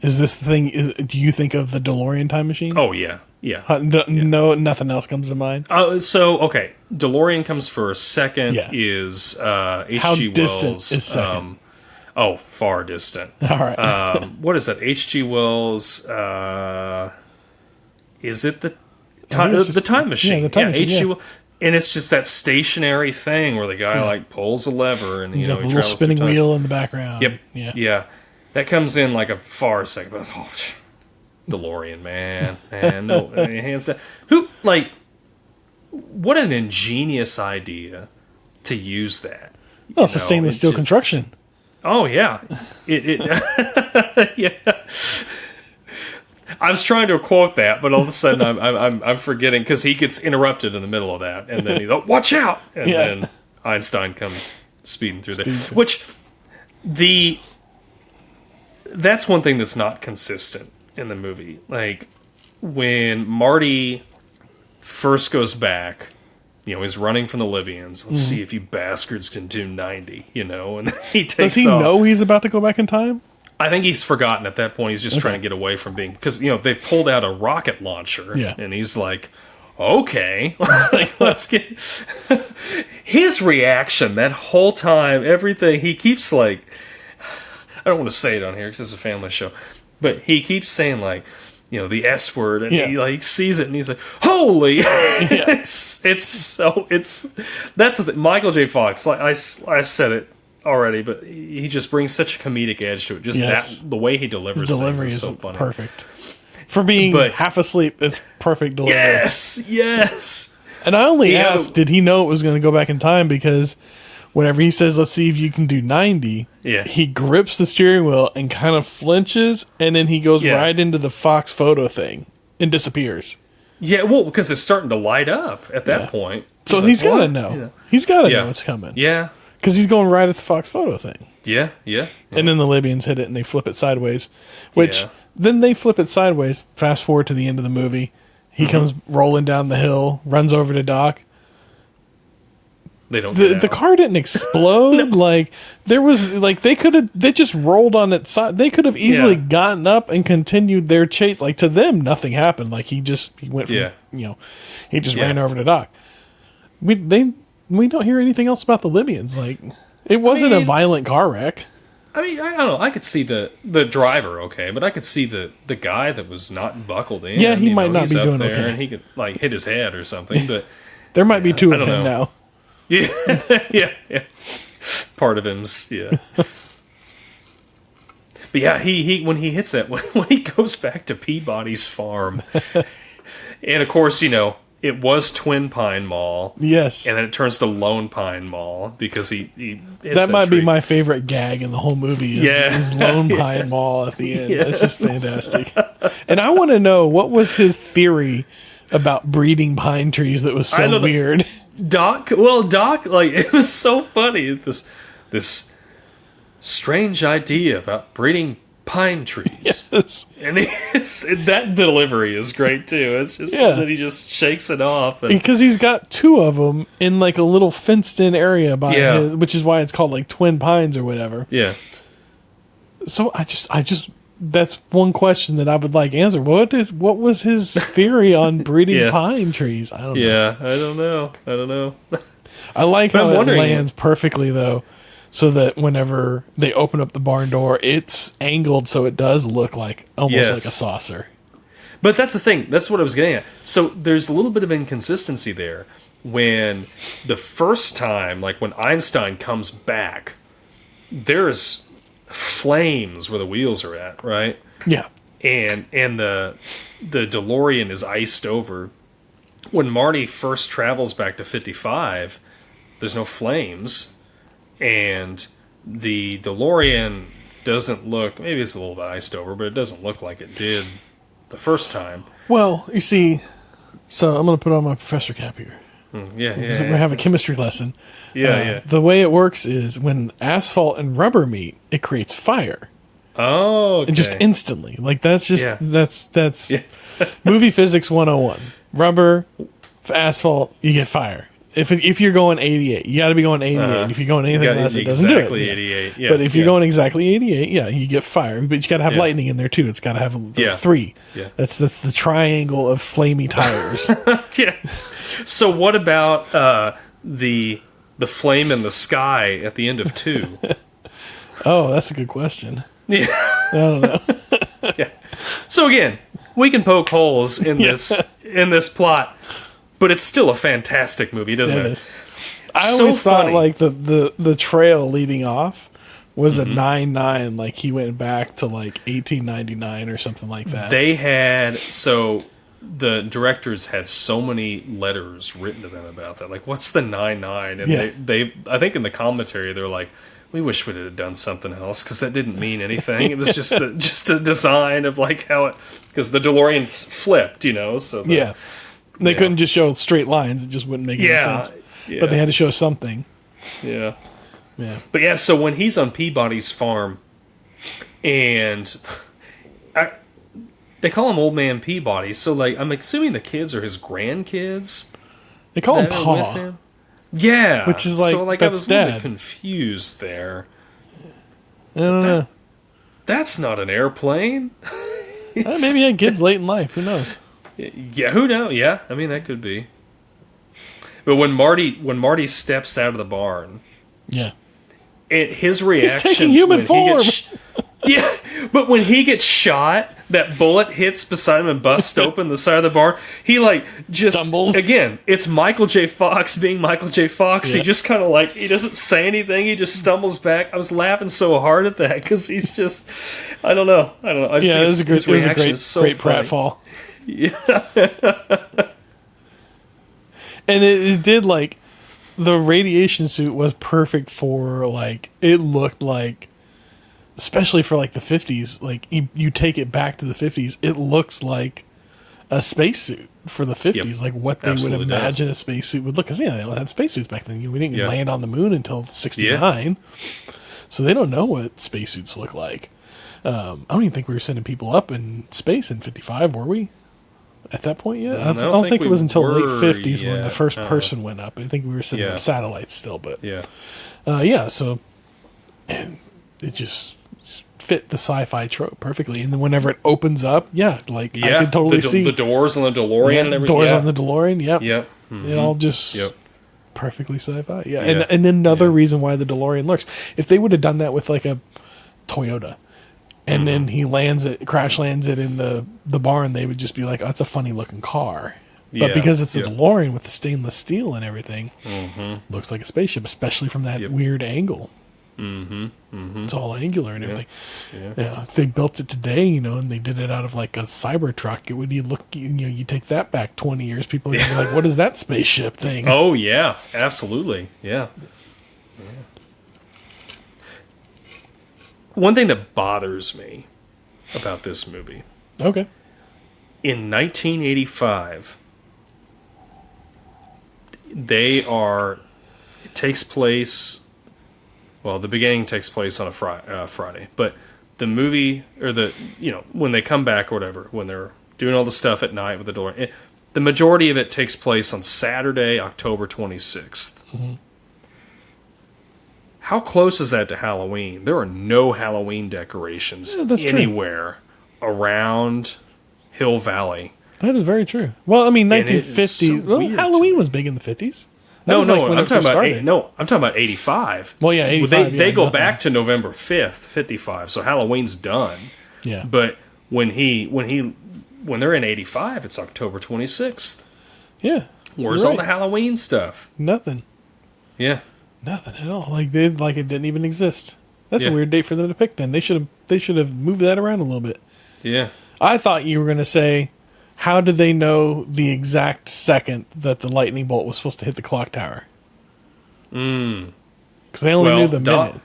is this the thing? Do you think of the DeLorean time machine? Oh, yeah. Yeah. No, nothing else comes to mind? Okay. DeLorean comes first. Second is H.G. How Wells. distant is second? Far distant. All right. What is that? H.G. Wells. Is it the time machine? Yeah, the time machine. H.G. Wells. And it's just that stationary thing where the guy pulls a lever and he a little spinning wheel in the background. Yep. Yeah. That comes in a far second. But DeLorean, man, no hands down. What an ingenious idea to use that. Oh, it's a stainless steel construction. Oh yeah, yeah. I was trying to quote that, but all of a sudden I'm forgetting because he gets interrupted in the middle of that, and then he's like, "Watch out!" And then Einstein comes speeding through there. Which that's one thing that's not consistent in the movie. When Marty first goes back, he's running from the Libyans. Let's see if you bastards can do 90. And he takes. Does he know he's about to go back in time? I think he's forgotten at that point. He's just trying to get away from being... Because, they've pulled out a rocket launcher. Yeah. And he's like, okay. Let's get... His reaction that whole time, everything, he keeps I don't want to say it on here because it's a family show. But he keeps saying the S word. And he sees it and he's like, holy... That's the thing. Michael J. Fox, I said it already, but he just brings such a comedic edge to it. Just the way he delivers His delivery things is so is funny. Perfect. For being half asleep, it's perfect delivery. Yes. And I only asked, did he know it was going to go back in time? Because whenever he says, let's see if you can do 90, he grips the steering wheel and kind of flinches, and then he goes right into the Fox photo thing and disappears. Yeah, well, because it's starting to light up at that point. So he's got to know. Yeah. He's got to know it's coming. Yeah. Because he's going right at the Fox photo thing. Yeah. And then the Libyans hit it and they flip it sideways. Which, then they flip it sideways. Fast forward to the end of the movie. He comes rolling down the hill, runs over to Doc. They don't the car didn't explode. No. There was, they just rolled on its side. They could have easily gotten up and continued their chase. To them, nothing happened. He went from, he just ran over to Doc. We don't hear anything else about the Libyans. It wasn't a violent car wreck. I don't know. I could see the driver okay, but I could see the guy that was not buckled in. Yeah, he might not be doing okay. And he could hit his head or something. But there might be two of him now. Yeah. Part of him's But yeah, he when he hits that, when he goes back to Peabody's farm, and of course it was Twin Pine Mall. Yes. And then it turns to Lone Pine Mall because he that might be my favorite gag in the whole movie is Lone Pine Mall at the end. That's just fantastic. And I want to know, what was his theory about breeding pine trees that was so weird? Doc, it was so funny. This strange idea about breeding pine trees. Yes. And that delivery is great too. It's just that he just shakes it off. Because he's got two of them in like a little fenced in area by his, which is why it's called like Twin Pines or whatever. Yeah. So I just that's one question that I would like answer. What was his theory on breeding pine trees? I don't know. Yeah, I don't know. I like how it lands perfectly though. So that whenever they open up the barn door, it's angled so it does look like almost like a saucer. But that's the thing. That's what I was getting at. So there's a little bit of inconsistency there. When the first time, like when Einstein comes back, there's flames where the wheels are at, right? Yeah. And the DeLorean is iced over. When Marty first travels back to 55, there's no flames. And the DeLorean doesn't look, maybe it's a little bit iced over, but it doesn't look like it did the first time. Well, you see, so I'm going to put on my professor cap here. Yeah. We're going to have a chemistry lesson. Yeah. The way it works is when asphalt and rubber meet, it creates fire. Oh, okay. And just instantly. Like that's that's movie physics 101. Rubber, asphalt, you get fire. If you're going 88, you got to be going 88. If you're going anything less, it doesn't do it. Exactly 88. Yeah. But if you're going exactly 88, you get fire. But you got to have lightning in there too. It's got to have three. Yeah. That's the triangle of flamey tires. Yeah. So what about the flame in the sky at the end of 2? Oh, that's a good question. Yeah. I don't know. Yeah. So again, we can poke holes in this plot. But it's still a fantastic movie, doesn't it? I always thought like the trail leading off was a 9-9, like he went back to like 1899 or something like that. The directors had so many letters written to them about that. Like, what's the 9-9? And they I think in the commentary they're like, we wish we had done something else because that didn't mean anything. It was just a design of like how it, because the DeLorean's flipped, so they couldn't just show straight lines. It just wouldn't make any sense. Yeah. But they had to show something. Yeah. Yeah. But so when he's on Peabody's farm, and they call him Old Man Peabody, so like I'm assuming the kids are his grandkids. They call him Pa. Yeah. Which is like, so like that's I was dad. a little bit confused there. I don't know. That's not an airplane. Maybe he had kids late in life. Who knows? Yeah, who knows? Yeah, I mean that could be. But when Marty steps out of the barn, his reaction, he's taking human form. But when he gets shot, that bullet hits beside him and busts open the side of the barn. He like just stumbles again. It's Michael J. Fox being Michael J. Fox. He just kind of like he doesn't say anything. He just stumbles back. I was laughing so hard at that because he's just I don't know. I just it was a great pratfall. Yeah. And it did like the radiation suit was perfect for like it looked like, especially for like the 50s, like you take it back to the 50s, it looks like a spacesuit for the 50s, like what they would imagine a spacesuit would look. Because they don't have spacesuits back then. We didn't land on the moon until 69, so they don't know what spacesuits look like. I don't even think we were sending people up in space in 55, were we? At that point yet? I don't think it was until late 50s when the first person went up. I think we were sending up satellites still, but so and it just fit the sci-fi trope perfectly. And then whenever it opens up, I could totally see the doors on the DeLorean and everything. Doors on the DeLorean, yep. Mm-hmm. It all just perfectly sci-fi. Yeah. And another reason why the DeLorean lurks. If they would have done that with like a Toyota, and then he crash lands it in the barn, they would just be like, oh, that's a funny looking car. But because it's a DeLorean with the stainless steel and everything, looks like a spaceship, especially from that weird angle. It's all angular and everything. If they built it today, and they did it out of like a Cybertruck, it would look, you take that back 20 years, people would be like, what is that spaceship thing? Oh, yeah, absolutely. Yeah. One thing that bothers me about this movie. Okay. In 1985, it takes place, Well, the beginning takes place on a Friday, but the movie, or when they come back or whatever, when they're doing all the stuff at night with the DeLorean, the majority of it takes place on Saturday, October 26th. Mm-hmm. How close is that to Halloween? There are no Halloween decorations anywhere around Hill Valley. That is very true. Well, I mean, 1950. So Halloween was big in the 50s. I'm talking about 85. Well, yeah, 85. They go back to November 5th, 55. So Halloween's done. Yeah. But when they're in 85, it's October 26th. Yeah. Where's all the Halloween stuff? Nothing. Yeah. Nothing at all. Like it didn't even exist. That's a weird date for them to pick. Then they should have moved that around a little bit. Yeah. I thought you were going to say, how did they know the exact second that the lightning bolt was supposed to hit the clock tower? Because they only knew the minute.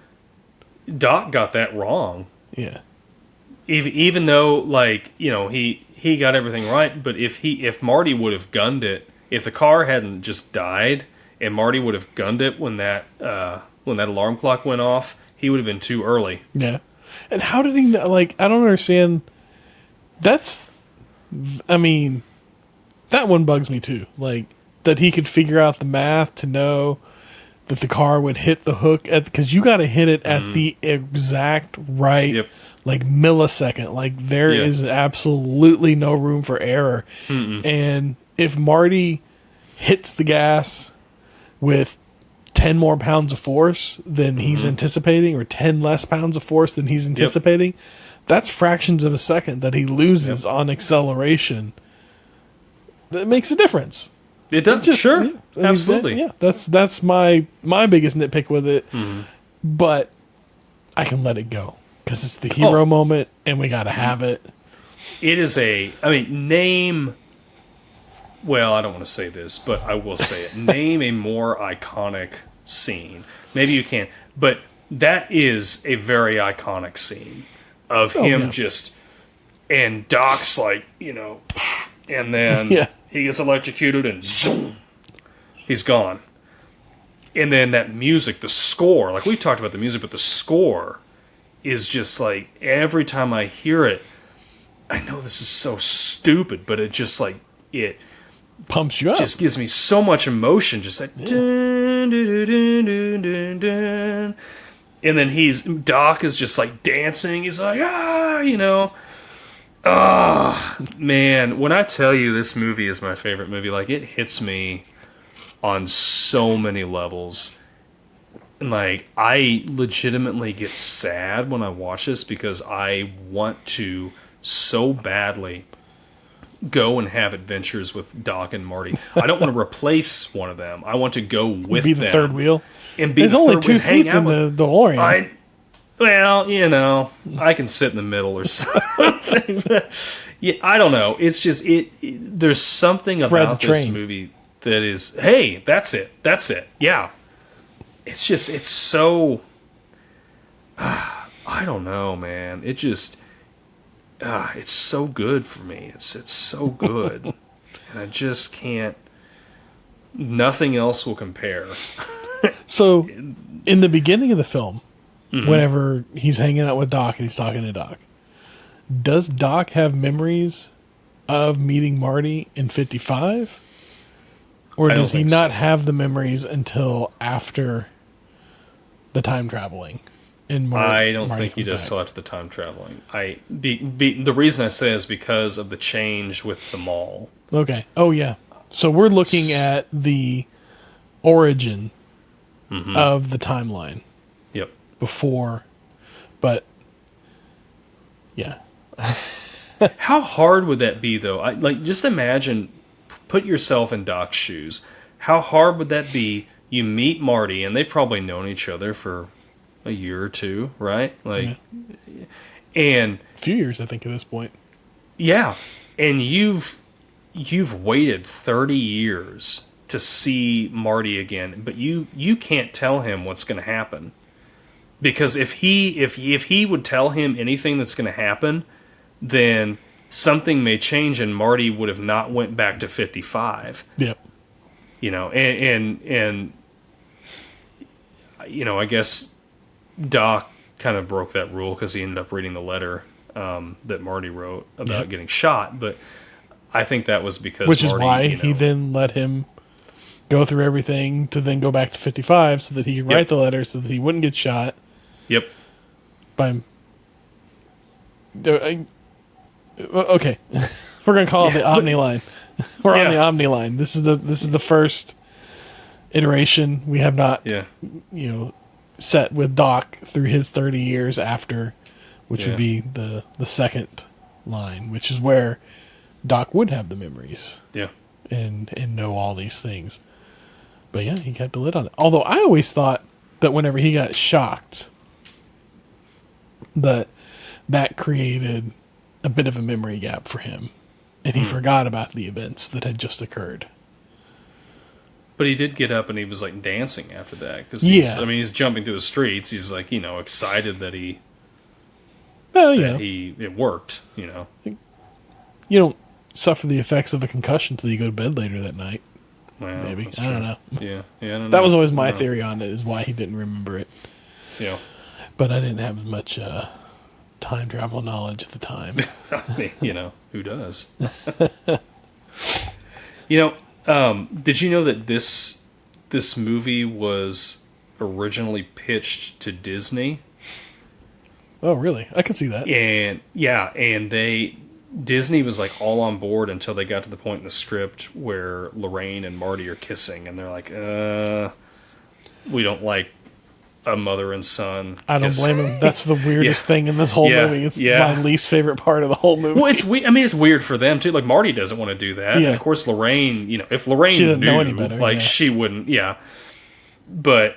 Doc got that wrong. Yeah. Even though, he got everything right, but if Marty would have gunned it, if the car hadn't just died and Marty would have gunned it when that alarm clock went off, he would have been too early. Yeah. And how did he know? Like, I don't understand. That one bugs me too. Like, that he could figure out the math to know that the car would hit the hook because you got to hit it at the exact right, millisecond. Like, there is absolutely no room for error. Mm-mm. And if Marty hits the gas with 10 more pounds of force than he's anticipating, or 10 less pounds of force than he's anticipating, that's fractions of a second that he loses on acceleration. That makes a difference. It does, sure. Absolutely. That's my biggest nitpick with it. Mm-hmm. But I can let it go because it's the hero moment and we got to have it. It is well, I don't want to say this, but I will say it. Name a more iconic scene. Maybe you can, but that is a very iconic scene of him and Doc's and then he gets electrocuted and zoom, he's gone. And then that music, the score, like we've talked about the music, but the score is just like, every time I hear it, I know this is so stupid, but it just it pumps you up. Just gives me so much emotion. Just like dun, dun, dun, dun, dun, dun. And then Doc is just dancing. He's like, man. When I tell you this movie is my favorite movie, it hits me on so many levels. And I legitimately get sad when I watch this because I want to so badly go and have adventures with Doc and Marty. I don't want to replace one of them. I want to go with them. Be the third wheel. And There's only two seats in the DeLorean. I can sit in the middle or something. I don't know. It's just there's something about this movie that is, hey, that's it. Yeah. It's just, it's so, I don't know, man. It just, it's so good for me. It's so good. And I just can't, nothing else will compare. So, in the beginning of the film, whenever he's hanging out with Doc and he's talking to Doc, does Doc have memories of meeting Marty in 55? Or does he not have the memories until after the time traveling? I don't think he does till after the time traveling. The reason I say is because of the change with the mall. Okay. Oh, yeah. So we're looking at the origin of the timeline. Yep. Before, but yeah. How hard would that be, though? Just imagine, put yourself in Doc's shoes. How hard would that be? You meet Marty, and they've probably known each other for a year or two, right? And a few years, I think, at this point. Yeah, and you've waited 30 years to see Marty again, but you can't tell him what's going to happen, because if he would tell him anything that's going to happen, then something may change, and Marty would have not went back to 55. Yep. And I guess Doc kind of broke that rule because he ended up reading the letter that Marty wrote about getting shot. But I think that was because Which Marty, is why he then let him go through everything to then go back to 55 so that he could write the letter so that he wouldn't get shot. Yep. By okay, we're gonna call it the Omni line. We're on the Omni line. This is the first iteration. We have not, set with Doc through his 30 years after, which would be the second line, which is where Doc would have the memories. Yeah. And know all these things. But yeah, he kept a lid on it. Although I always thought that whenever he got shocked, that created a bit of a memory gap for him. And he forgot about the events that had just occurred. But he did get up and he was like dancing after that. Because he's jumping through the streets. He's like, excited that it worked, You don't suffer the effects of a concussion until you go to bed later that night. Well, maybe. I don't know. Yeah, I don't know. That was always my theory on it, is why he didn't remember it. Yeah. But I didn't have as much time travel knowledge at the time. Who does? Did you know that this movie was originally pitched to Disney? Oh, really? I can see that. And Disney was like all on board until they got to the point in the script where Lorraine and Marty are kissing, and they're like, we don't like a mother and son. I don't blame him. That's the weirdest thing in this whole movie. It's my least favorite part of the whole movie. Well, it's weird for them too. Like Marty doesn't want to do that. Yeah. And of course Lorraine, if Lorraine she didn't knew, know any better, she wouldn't. Yeah. But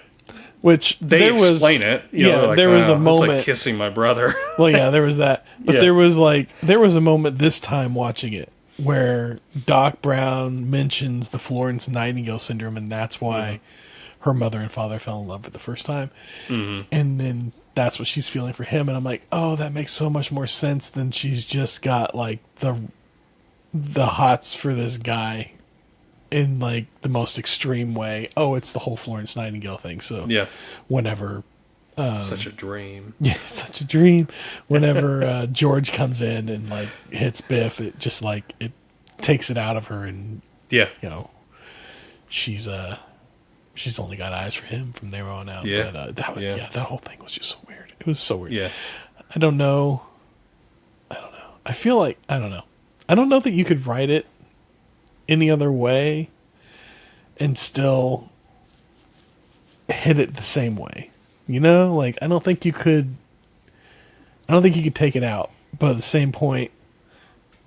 which they explain it. There was a moment. It's like kissing my brother. Well, yeah, there was that. But there was a moment this time watching it where Doc Brown mentions the Florence Nightingale syndrome, and that's why her mother and father fell in love for the first time. Mm-hmm. And then that's what she's feeling for him. And I'm like, oh, that makes so much more sense than she's just got like the hots for this guy in like the most extreme way. Oh, it's the whole Florence Nightingale thing. So whenever such a dream. Yeah, such a dream. Whenever George comes in and like hits Biff, it just like it takes it out of her, and she's only got eyes for him from there on out. Yeah. But that whole thing was just so weird. It was so weird. Yeah. I don't know. I feel like I don't know. I don't know that you could write it any other way and still hit it the same way. Like I don't think you could take it out, but at the same point,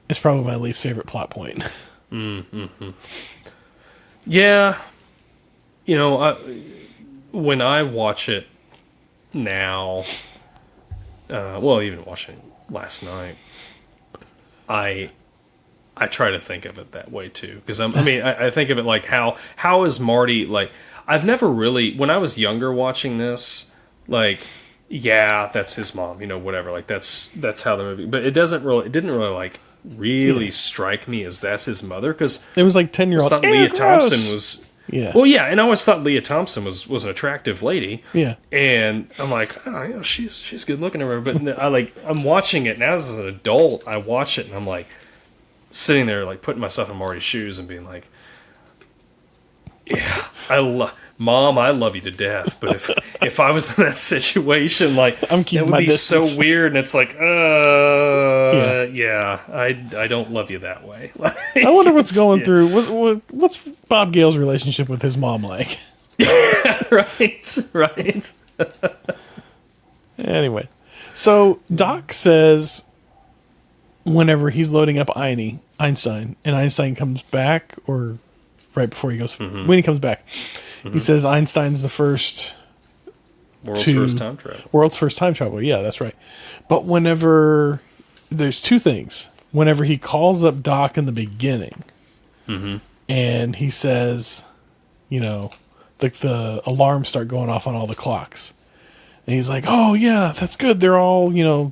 it's probably my least favorite plot point. Mm-hmm. Yeah. When I watch it now, even watching it last night, I try to think of it that way too, because I think of it like how is Marty like? I've never really, when I was younger watching this, like, yeah, that's his mom, whatever. Like that's how the movie, but it didn't really strike me as that's his mother, because it was like 10-year-old. I thought Leah Thompson was. Yeah. Well, yeah, and I always thought Leah Thompson was an attractive lady. Yeah. And I'm like, she's good looking or whatever. But I'm watching it now as an adult. I watch it and I'm like sitting there like putting myself in Marty's shoes and being like, yeah, Mom, I love you to death. But if I was in that situation, like I'm keeping it would my be distance. so weird. And it's like, I don't love you that way. Like, I wonder what's going through. What's Bob Gale's relationship with his mom like? Right. Anyway, so Doc says whenever he's loading up Einstein, and Einstein comes back, or right before he goes, when he comes back, he says Einstein's the first world's first time traveler. World's first time traveler. Yeah, that's right. But whenever there's two things. Whenever he calls up Doc in the beginning, and he says, the alarms start going off on all the clocks. And he's like, oh, yeah, that's good. They're all,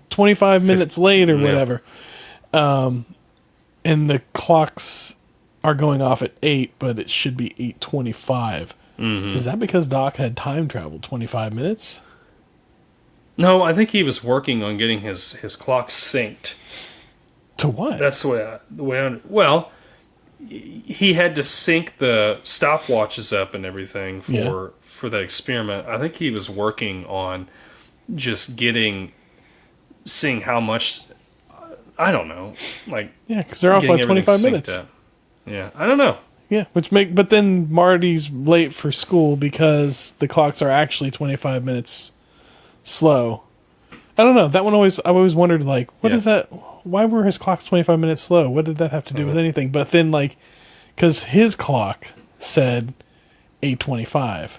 25 minutes late or whatever. And the clocks are going off at 8, but it should be 8:25. Is that because Doc had time traveled 25 minutes? No, I think he was working on getting his clock synced. To what? That's well, he had to sync the stopwatches up and everything for that experiment. I think he was working on just seeing how much. I don't know, like because they're off by 25 minutes. Up. Yeah, I don't know. Yeah, but then Marty's late for school because the clocks are actually 25 minutes slow. I don't know. That one I always wondered, like, what is that? Why were his clocks 25 minutes slow? What did that have to do with anything? But then, like, because his clock said 8:25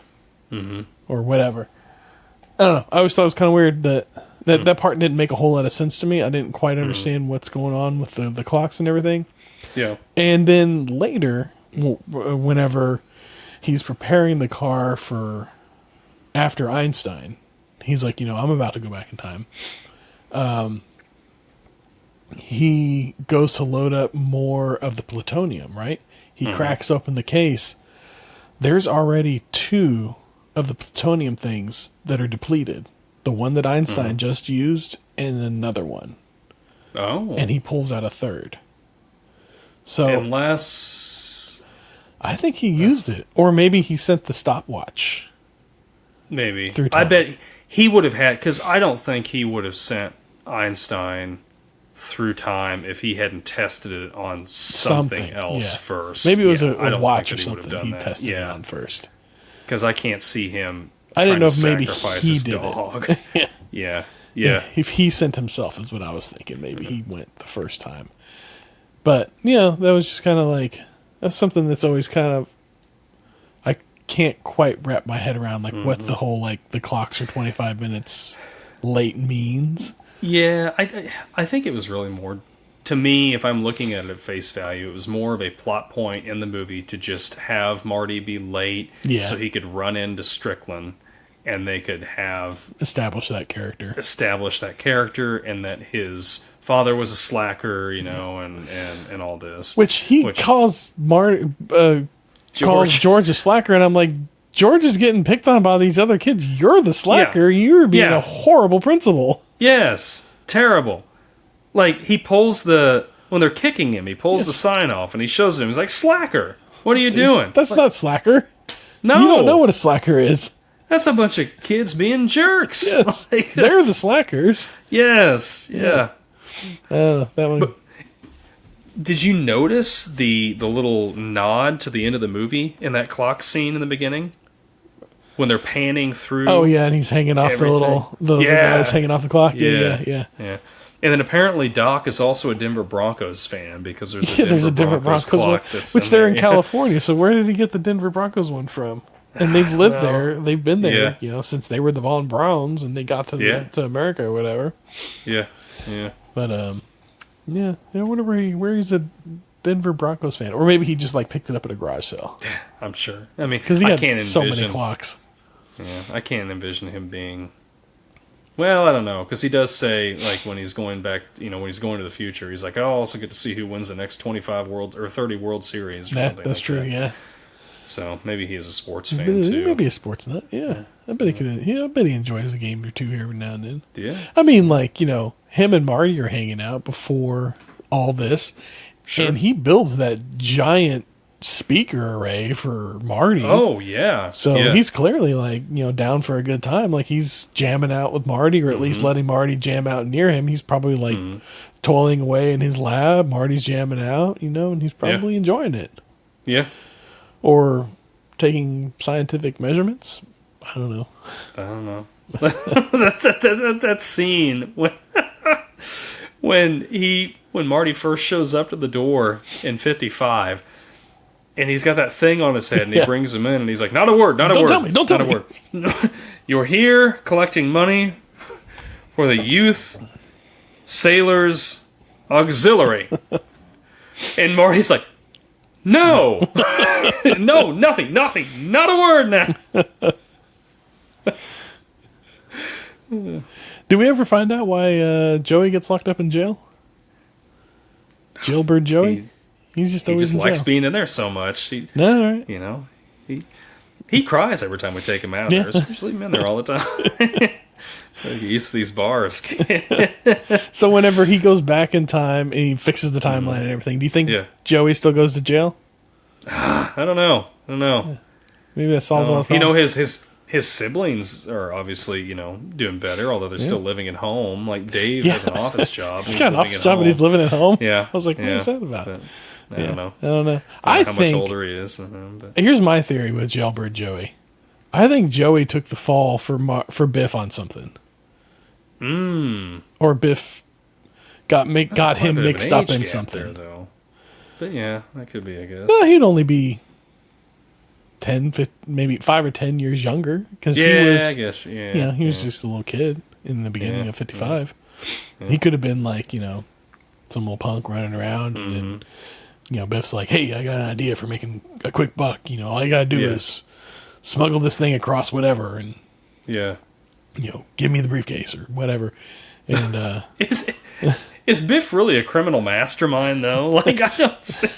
or whatever. I don't know. I always thought it was kind of weird that part didn't make a whole lot of sense to me. I didn't quite understand what's going on with the clocks and everything. Yeah. And then later, whenever he's preparing the car for after Einstein, he's like, I'm about to go back in time. He goes to load up more of the plutonium, right? He cracks open the case. There's already 2 of the plutonium things that are depleted. The one that Einstein just used and another one. Oh. And he pulls out a third. So unless I think he used it. Or maybe he sent the stopwatch. Maybe. Through time. I bet he would have had, because I don't think he would have sent Einstein through time if he hadn't tested it on something else first. Maybe it was a watch or something he tested it on first. Because I can't see him I didn't know if maybe sacrifice he his did dog. it. Yeah. If he sent himself is what I was thinking. Maybe he went the first time. But, that was just kind of like, that's something that's always kind of, I can't quite wrap my head around, like, what the whole, like, the clocks are 25 minutes late means. Yeah, I think it was really more, to me, if I'm looking at it at face value, it was more of a plot point in the movie to just have Marty be late so he could run into Strickland and they could have... Establish that character, and that his father was a slacker, and all this. Which calls George a slacker, and I'm like, George is getting picked on by these other kids. You're the slacker. Yeah. You're being a horrible principal. Yes, terrible. Like, he pulls when they're kicking him, he pulls the sign off, and he shows them. He's like, slacker, what are you doing? That's not slacker. No. You don't know what a slacker is. That's a bunch of kids being jerks. Yes, they're the slackers. Yes, yeah. That one. But did you notice the little nod to the end of the movie in that clock scene in the beginning? When they're panning through. Oh, yeah, and he's hanging off the guy that's hanging off the clock. Yeah. And then apparently Doc is also a Denver Broncos fan because there's a Denver Broncos clock one, which they're in California. So where did he get the Denver Broncos one from? And they've lived there. They've been there, since they were the Von Browns and they got to America or whatever. Yeah. But I wonder where he's a Denver Broncos fan, or maybe he just like picked it up at a garage sale. I'm sure. I mean, because he had so many clocks. Yeah, I can't envision him being. Well, I don't know, because he does say, like, when he's going back, when he's going to the future, he's like, I'll also get to see who wins the next 25 or 30 World Series or something. That's true. Yeah. So maybe he is a sports fan too. Maybe a sports nut. Yeah, I bet he could. I bet he enjoys a game or two here every now and then. Yeah. I mean, like, him and Marty are hanging out before all this, and he builds that giant speaker array for Marty. Oh yeah. So he's clearly like down for a good time. Like he's jamming out with Marty, or at least letting Marty jam out near him. He's probably like toiling away in his lab. Marty's jamming out, and he's probably enjoying it. Yeah. Or taking scientific measurements. I don't know. That scene when Marty first shows up to the door in 55. And he's got that thing on his head, and he brings him in, and he's like, not a word, not a word. Don't tell me. Word. You're here collecting money for the Youth Sailors Auxiliary. And Marty's like, no. No, nothing, not a word now. Do we ever find out why Joey gets locked up in jail? Jailbird Joey? He just likes being in there so much. He cries every time we take him out of there. So just leave him in there all the time. Get used to these bars. So whenever he goes back in time and he fixes the timeline and everything, do you think Joey still goes to jail? I don't know. Maybe that solves all the problems. His siblings are obviously, doing better, although they're still living at home. Like Dave has an office job. He's got an office job, but he's living at home. Yeah. I was like, what is that about? But I don't know. I don't know. I don't know how much older he is. But. Here's my theory with Jailbird Joey. I think Joey took the fall for Biff on something. Or Biff got him mixed up in something. There, though. But yeah, that could be, I guess. Well, he'd only be 10, 15, maybe 5 or 10 years younger. Cause he was, he was just a little kid in the beginning of 55. Yeah. He could have been like, some little punk running around. And then, Biff's like, hey, I got an idea for making a quick buck. All you got to do is smuggle this thing across whatever and, give me the briefcase or whatever. And is Biff really a criminal mastermind, though? Like, I don't see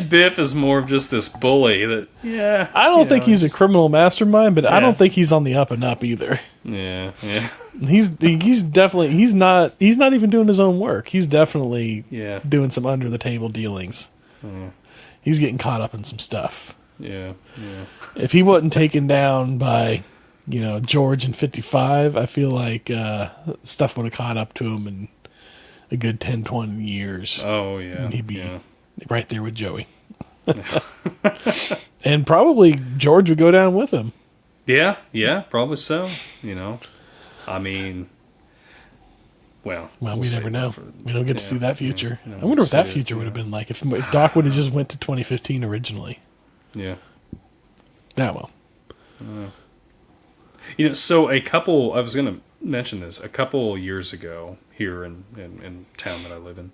Biff is more of just this bully that, I don't think he's a criminal mastermind, but I don't think he's on the up and up either. Yeah. He's definitely, he's not even doing his own work. He's definitely doing some under the table dealings. He's getting caught up in some stuff. Yeah. If he wasn't taken down by, George in 55, I feel like stuff would have caught up to him in a good 10, 20 years. Oh, yeah. And he'd be right there with Joey. And probably George would go down with him. Yeah, probably so. I mean, we'll we never know. We don't get to see that future. I wonder what that future would have been like if Doc would have just went to 2015 originally. Yeah. Well. So I was going to mention this, a couple years ago here in town that I live in,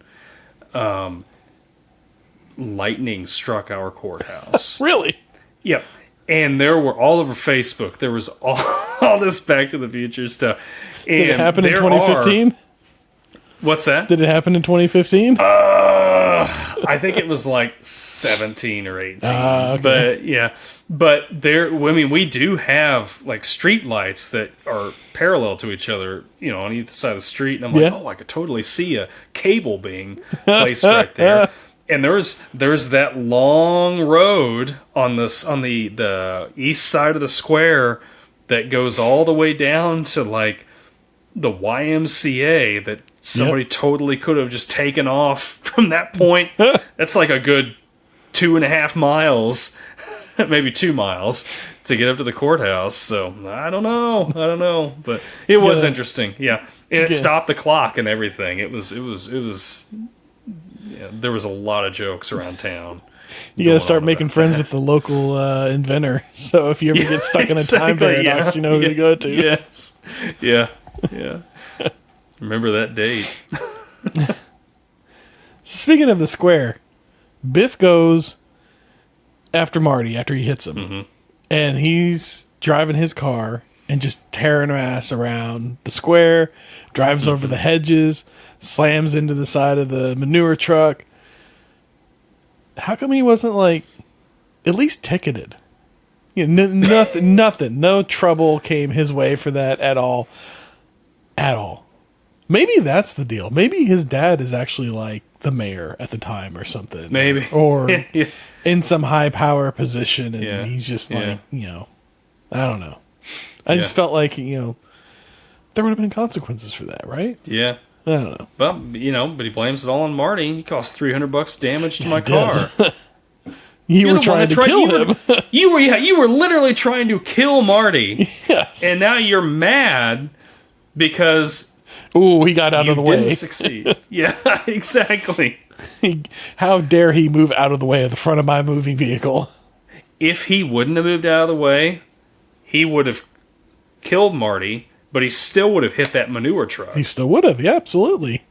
lightning struck our courthouse. Really? Yep. And there were all over Facebook, there was all this Back to the Future stuff. And did it happen in 2015? What's that? Did it happen in 2015? I think it was like 17 or 18. Okay. But we do have like street lights that are parallel to each other, on either side of the street. And I'm like, I could totally see a cable being placed right there. And there's that long road on the east side of the square that goes all the way down to like the YMCA that somebody totally could have just taken off from that point. That's like a good 2.5 miles, maybe 2 miles to get up to the courthouse. So I don't know, but it was interesting. Yeah. And it stopped the clock and everything. It was there was a lot of jokes around town. You got to start making friends with the local inventor. So if you ever get stuck in a time paradox, you know who to go to. Yes. Yeah. Remember that date. Speaking of the square, Biff goes after Marty after he hits him. And he's driving his car and just tearing her ass around the square, drives over the hedges, slams into the side of the manure truck. How come he wasn't like at least ticketed? Nothing. No trouble came his way for that at all. Maybe that's the deal. Maybe his dad is actually like the mayor at the time or something. Maybe. Or in some high power position and he's just like, I don't know. I just felt like, there would have been consequences for that, right? Yeah. I don't know. Well, but he blames it all on Marty. He cost $300 damage to my car. You were trying to kill him. You were literally trying to kill Marty. Yes. And now you're mad because he got out of the way. You didn't succeed. Yeah, exactly. How dare he move out of the way of the front of my moving vehicle? If he wouldn't have moved out of the way, he would have killed Marty, but he still would have hit that manure truck. He still would have, yeah, absolutely.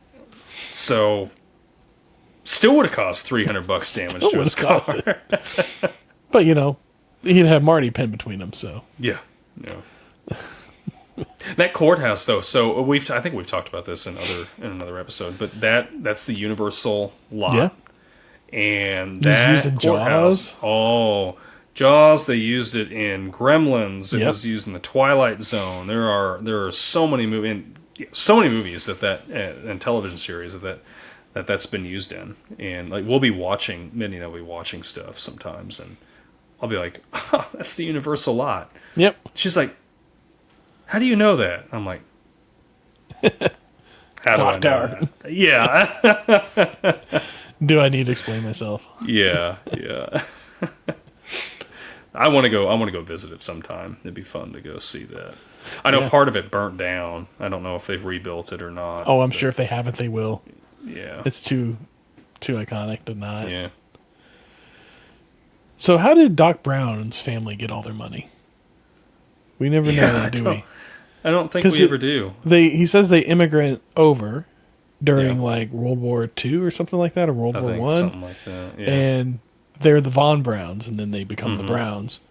So, still would have caused $300 damage to his car. But, he'd have Marty pinned between them, so. Yeah. That courthouse, though, so I think we've talked about this in another episode, but that's the Universal lot. Yeah. And that courthouse, Jaws, they used it in Gremlins. It was used in the Twilight Zone. There are so many movies that and television series that's been used in. And like we'll be watching, Mindy and I'll be watching stuff sometimes, and I'll be like, oh, that's the universal lot. Yep. She's like, how do you know that? I'm like, how do I know that? Yeah. Do I need to explain myself? Yeah. I want to go visit it sometime. It'd be fun to go see that. I know part of it burnt down. I don't know if they've rebuilt it or not. Oh, I'm sure if they haven't, they will. Yeah. It's too iconic to not. Yeah. So how did Doc Brown's family get all their money? We never know that, do we? I don't think we ever do. He says they immigrant over during like World War II or something like that, or World War I. Something like that. Yeah. And they're the Von Browns, and then they become the Browns.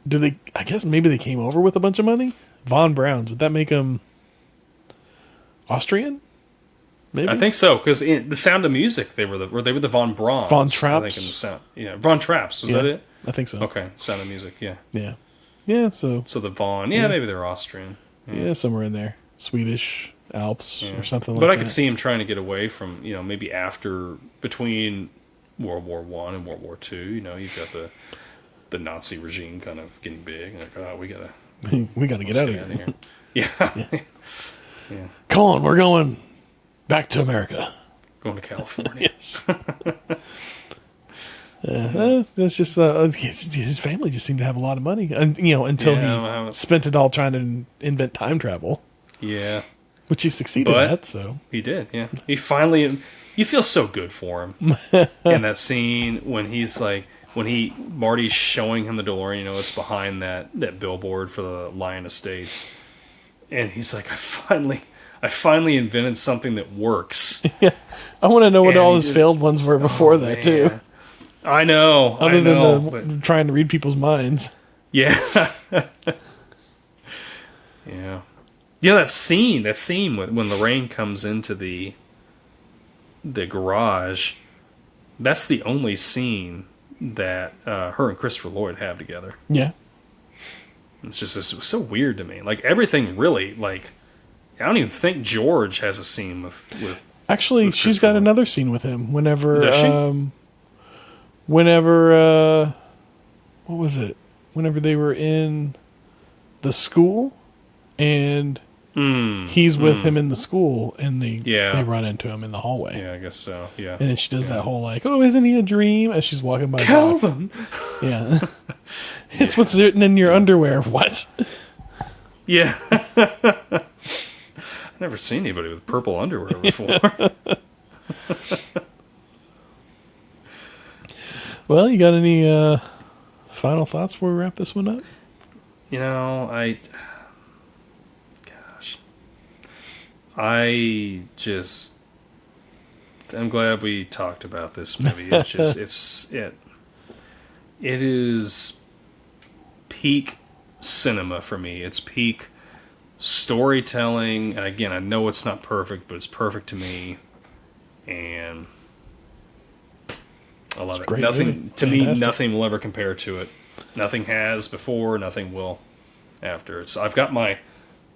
Do they? I guess maybe they came over with a bunch of money. Von Browns, would that make them Austrian? Maybe? I think so, because in The Sound of Music, they were the Von Brauns. Von Trapps. I think in the sound, Von Trapps. Was that it? I think so. Okay, Sound of Music. Yeah. Yeah. So the Von. Yeah, maybe they're Austrian. Yeah, somewhere in there, Swedish Alps or something like that. But I could see him trying to get away from maybe between World War I and World War II. You've got the Nazi regime kind of getting big, and like, we gotta get out of here. Yeah. Come on, we're going back to America. Going to California. Yes. That's just his family just seemed to have a lot of money, and until he spent it all trying to invent time travel. Yeah, which he succeeded at. So he did. Yeah, he finally. You feel so good for him in that scene when he's like. Marty's showing him the DeLorean, it's behind that billboard for the Lion Estates, and he's like, I finally invented something that works. Yeah, I want to know what all his failed ones were before that too. I know. Other than trying to read people's minds. Yeah. Yeah. That scene when Lorraine comes into the garage, that's the only scene that her and Christopher Lloyd have together. Yeah. It's so weird to me. Like, everything really, like, I don't even think George has a scene with Actually, with she's got another scene with him whenever... Does she? Whenever... what was it? Whenever they were in the school, and he's with him in the school, and they run into him in the hallway. Yeah, I guess so. Yeah. And then she does that whole like, oh, isn't he a dream? As she's walking by. Calvin! Yeah. It's what's written in your underwear. What? Yeah. I've never seen anybody with purple underwear before. Well, you got any final thoughts before we wrap this one up? I'm glad we talked about this movie. It's just it is peak cinema for me. It's peak storytelling. And again, I know it's not perfect, but it's perfect to me, and I love it. Nothing will ever compare to it. Nothing has before. Nothing will after. I've got my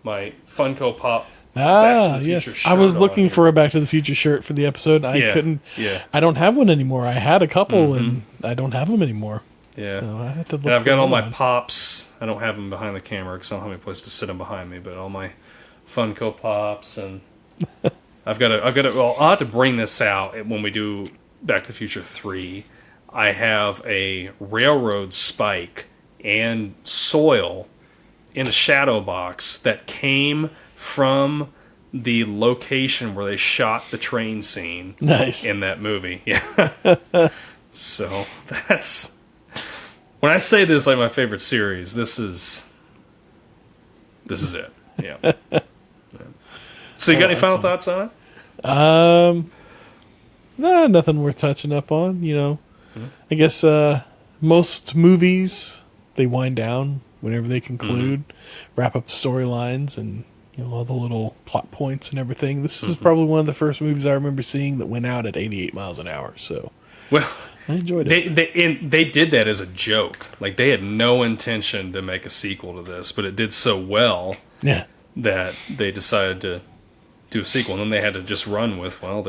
Funko Pop. Back to the Future yes. I was looking for a Back to the Future shirt for the episode. I couldn't. Yeah. I don't have one anymore. I had a couple, and I don't have them anymore. Yeah. So I had to look. And I've got all my Pops. I don't have them behind the camera because I don't have any place to sit them behind me. But all my Funko Pops, and I've got to. Well, I'll have to bring this out when we do Back to the Future 3. I have a railroad spike and soil in a shadow box that came from the location where they shot the train scene in that movie. Yeah. So that's... When I say this is like my favorite series, this is it. Yeah. So you got any final thoughts on it? Nah, nothing worth touching up on, I guess most movies, they wind down whenever they conclude, wrap up the storylines, and all the little plot points and everything. This is probably one of the first movies I remember seeing that went out at 88 miles an hour. So, well, I enjoyed it. They did that as a joke. Like, they had no intention to make a sequel to this, but it did so well that they decided to do a sequel. And then they had to just run with, well,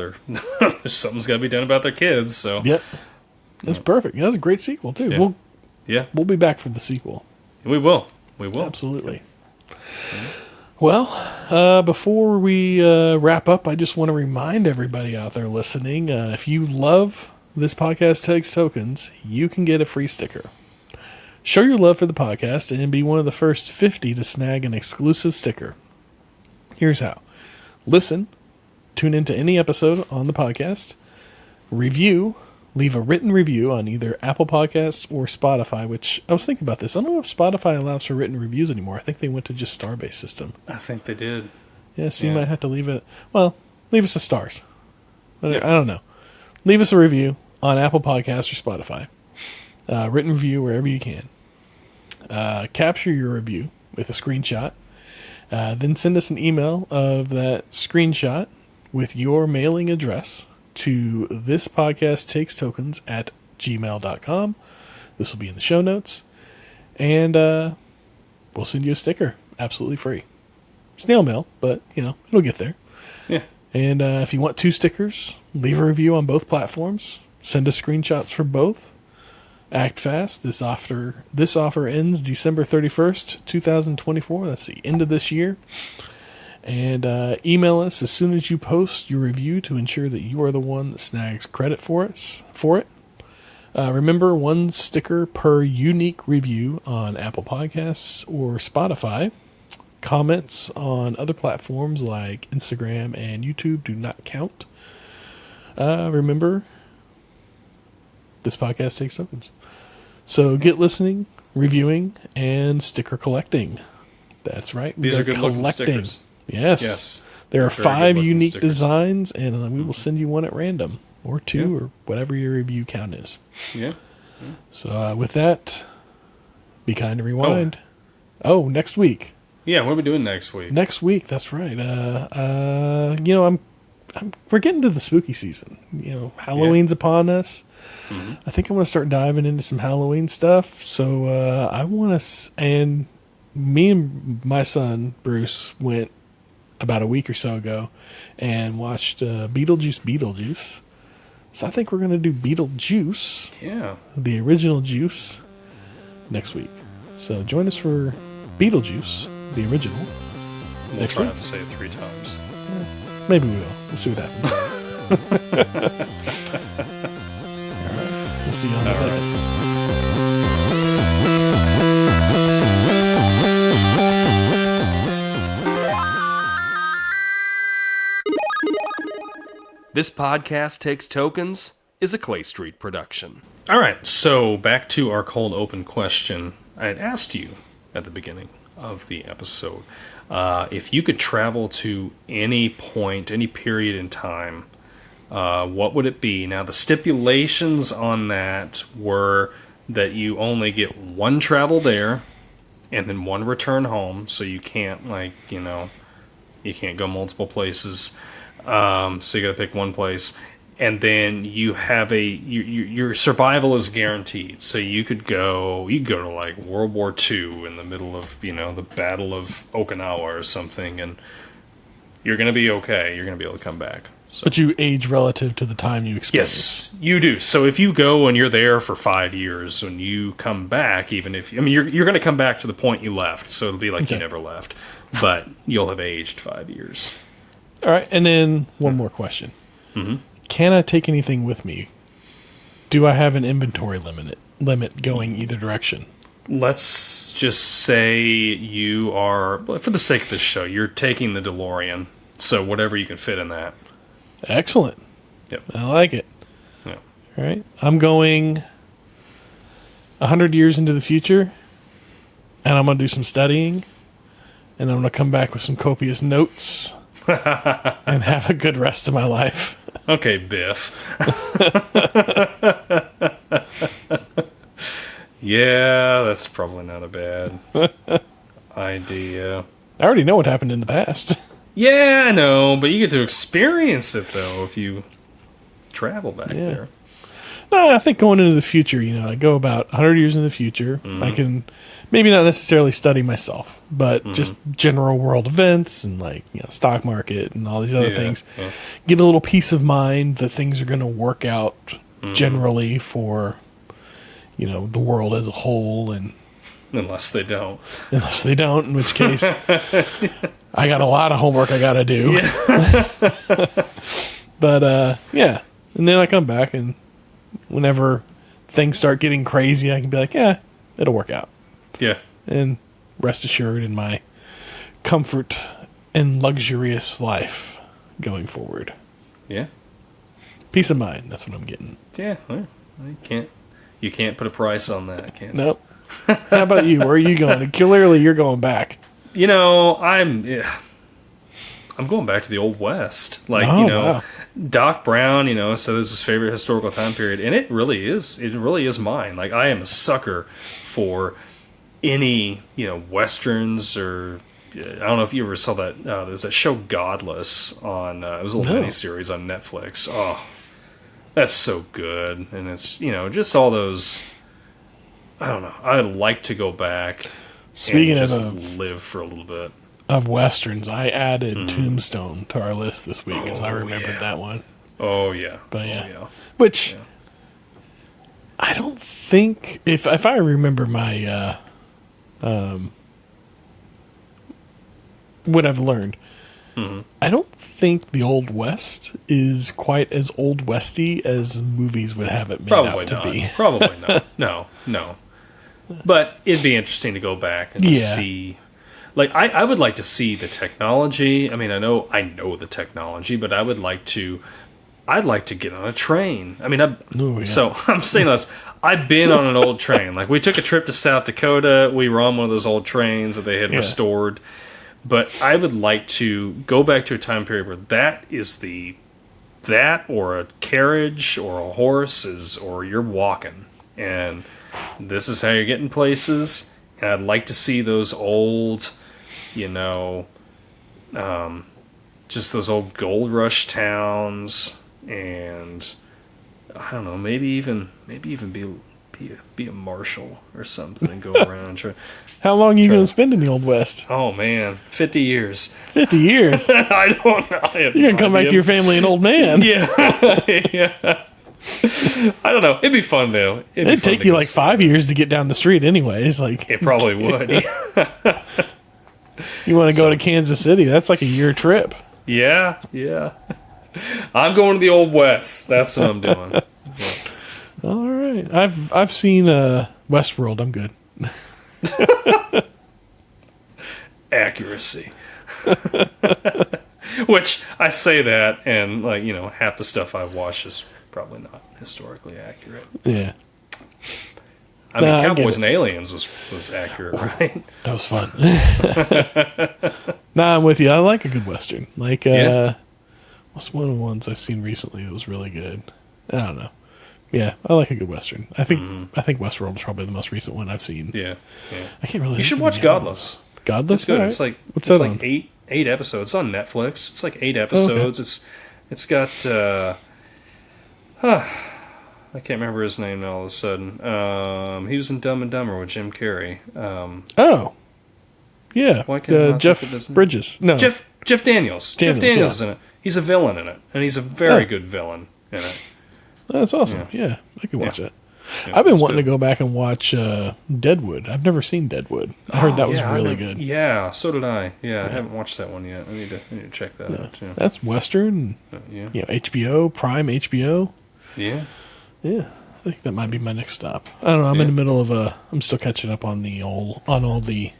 something's got to be done about their kids. So yep, that's perfect. That was a great sequel too. Yeah. We'll be back for the sequel. We will. Absolutely. Well, before we wrap up, I just want to remind everybody out there listening, if you love This Podcast Takes Tokens, you can get a free sticker. Show your love for the podcast and be one of the first 50 to snag an exclusive sticker. Here's how. Listen, tune into any episode on the podcast, review, leave a written review on either Apple Podcasts or Spotify, which I was thinking about this. I don't know if Spotify allows for written reviews anymore. I think they went to just star-based system. I think they did. Yeah, so you might have to leave it. Well, leave us a stars. I don't know. Leave us a review on Apple Podcasts or Spotify. Written review wherever you can. Capture your review with a screenshot. Then send us an email of that screenshot with your mailing address to thispodcasttakestokens@gmail.com. This will be in the show notes. And we'll send you a sticker absolutely free. Snail mail, but, it'll get there. Yeah. And if you want 2 stickers, leave a review on both platforms. Send us screenshots for both. Act fast. This offer ends December 31st, 2024. That's the end of this year. And email us as soon as you post your review to ensure that you are the one that snags credit for it. Remember, 1 sticker per unique review on Apple Podcasts or Spotify. Comments on other platforms like Instagram and YouTube do not count. Remember, This Podcast Takes Tokens. So get listening, reviewing, and sticker collecting. That's right. These are good-looking stickers. Yes. There are 5 unique designs, and we will send you one at random, or 2, or whatever your review count is. Yeah. So with that, be kind and rewind. Next week. Yeah, what are we doing next week? Next week, that's right. We're getting to the spooky season. Halloween's upon us. Mm-hmm. I think I'm going to start diving into some Halloween stuff. So I want to, and me and my son Bruce went about a week or so ago and watched Beetlejuice. So I think we're going to do Beetlejuice. Yeah. The original Juice next week. So join us for Beetlejuice, the original. We'll try not to say it 3 times. Yeah, maybe we will. We'll see what happens. All right. We'll see you on the second. This Podcast Takes Tokens is a Clay Street production. All right, so back to our cold open question. I had asked you at the beginning of the episode if you could travel to any point, any period in time, what would it be? Now, the stipulations on that were that you only get 1 travel there and then 1 return home, so you can't, you can't go multiple places. So you got to pick 1 place, and then you have your survival is guaranteed. So you could go to like World War II in the middle of the Battle of Okinawa or something, and you're gonna be okay. You're gonna be able to come back. So. But you age relative to the time you experience. Yes, you do. So if you go and you're there for 5 years, when you come back, even if you're going to come back to the point you left, so it'll be like you never left, but you'll have aged 5 years. All right, and then one more question. Mm-hmm. Can I take anything with me? Do I have an inventory limit going either direction? Let's just say you are, for the sake of this show, you're taking the DeLorean, so whatever you can fit in that. Excellent. Yep. I like it. Yeah. All right, I'm going 100 years into the future, and I'm going to do some studying, and I'm going to come back with some copious notes. And have a good rest of my life. Okay, Biff. Yeah, that's probably not a bad idea. I already know what happened in the past. Yeah, I know, but you get to experience it, though, if you travel back there. No, I think going into the future, I go about 100 years in the future. I can maybe not necessarily study myself, but just general world events and stock market and all these other things. Yeah. Get a little peace of mind that things are going to work out generally for, the world as a whole. And unless they don't, in which case I got a lot of homework I got to do. Yeah. But, and then I come back, and whenever things start getting crazy, I can be like, yeah, it'll work out. Yeah. And rest assured in my comfort and luxurious life going forward. Yeah. Peace of mind, that's what I'm getting. Yeah. Well, you can't put a price on that, can you? Nope. How about you? Where are you going? Clearly you're going back. I'm going back to the Old West. Wow. Doc Brown, so this is his favorite historical time period, and it really is mine. Like, I am a sucker for any, Westerns, or I don't know if you ever saw that, there's that show Godless on, it was a little miniseries on Netflix. Oh, that's so good. And it's, just all those, I don't know, I'd like to go back and just live for a little bit. Of Westerns, I added Tombstone to our list this week because I remembered that one. Oh, yeah. But which I don't think, if I remember my, what I've learned, I don't think the Old West is quite as Old Westy as movies would have it made out to be. Probably not. No. But it'd be interesting to go back and see. Like, I would like to see the technology. I mean, I know the technology, but I'd like to get on a train. I mean, so I'm saying this. I've been on an old train. Like, we took a trip to South Dakota. We were on one of those old trains that they had restored. But I would like to go back to a time period where that or a carriage or a horse or you're walking. And this is how you're getting places. And I'd like to see those old, just those old gold rush towns, and I don't know, maybe even be a marshal or something and go around. How long are you going to spend in the Old West? Oh man, 50 years. 50 years? I don't know. You're going to come back to your family an old man. Yeah. I don't know. It'd be fun though. It'd take you like 5 years to get down the street anyways. Like, it probably would. You want to go to Kansas City? That's like a year trip. Yeah. I'm going to the Old West. That's what I'm doing. All right. I've seen Westworld. I'm good. Accuracy. Which I say that, and half the stuff I've watched is probably not historically accurate. Yeah. I mean, Cowboys and Aliens was accurate, right? That was fun. I'm with you. I like a good Western. Like, what's one of the ones I've seen recently that was really good? I don't know. Yeah, I like a good Western. I think Westworld is probably the most recent one I've seen. Yeah. I can't really. You should watch Godless. Godless? It's good. Right. It's like, what's that like on? eight episodes. It's on Netflix. It's like 8 episodes. Okay. It's got I can't remember his name now all of a sudden. He was in Dumb and Dumber with Jim Carrey. Yeah. Why can't Jeff Bridges. No. Jeff Daniels. Jeff Daniels is in it. He's a villain in it, and he's a very good villain in it. That's awesome. Yeah, I can watch it. Yeah, I've been wanting to go back and watch Deadwood. I've never seen Deadwood. I heard that was really good. Yeah, so did I. Yeah, I haven't watched that one yet. I need to check that out too. That's Western. HBO, Prime HBO. Yeah. Yeah, I think that might be my next stop. I don't know. I'm in the middle of I'm still catching up on all the.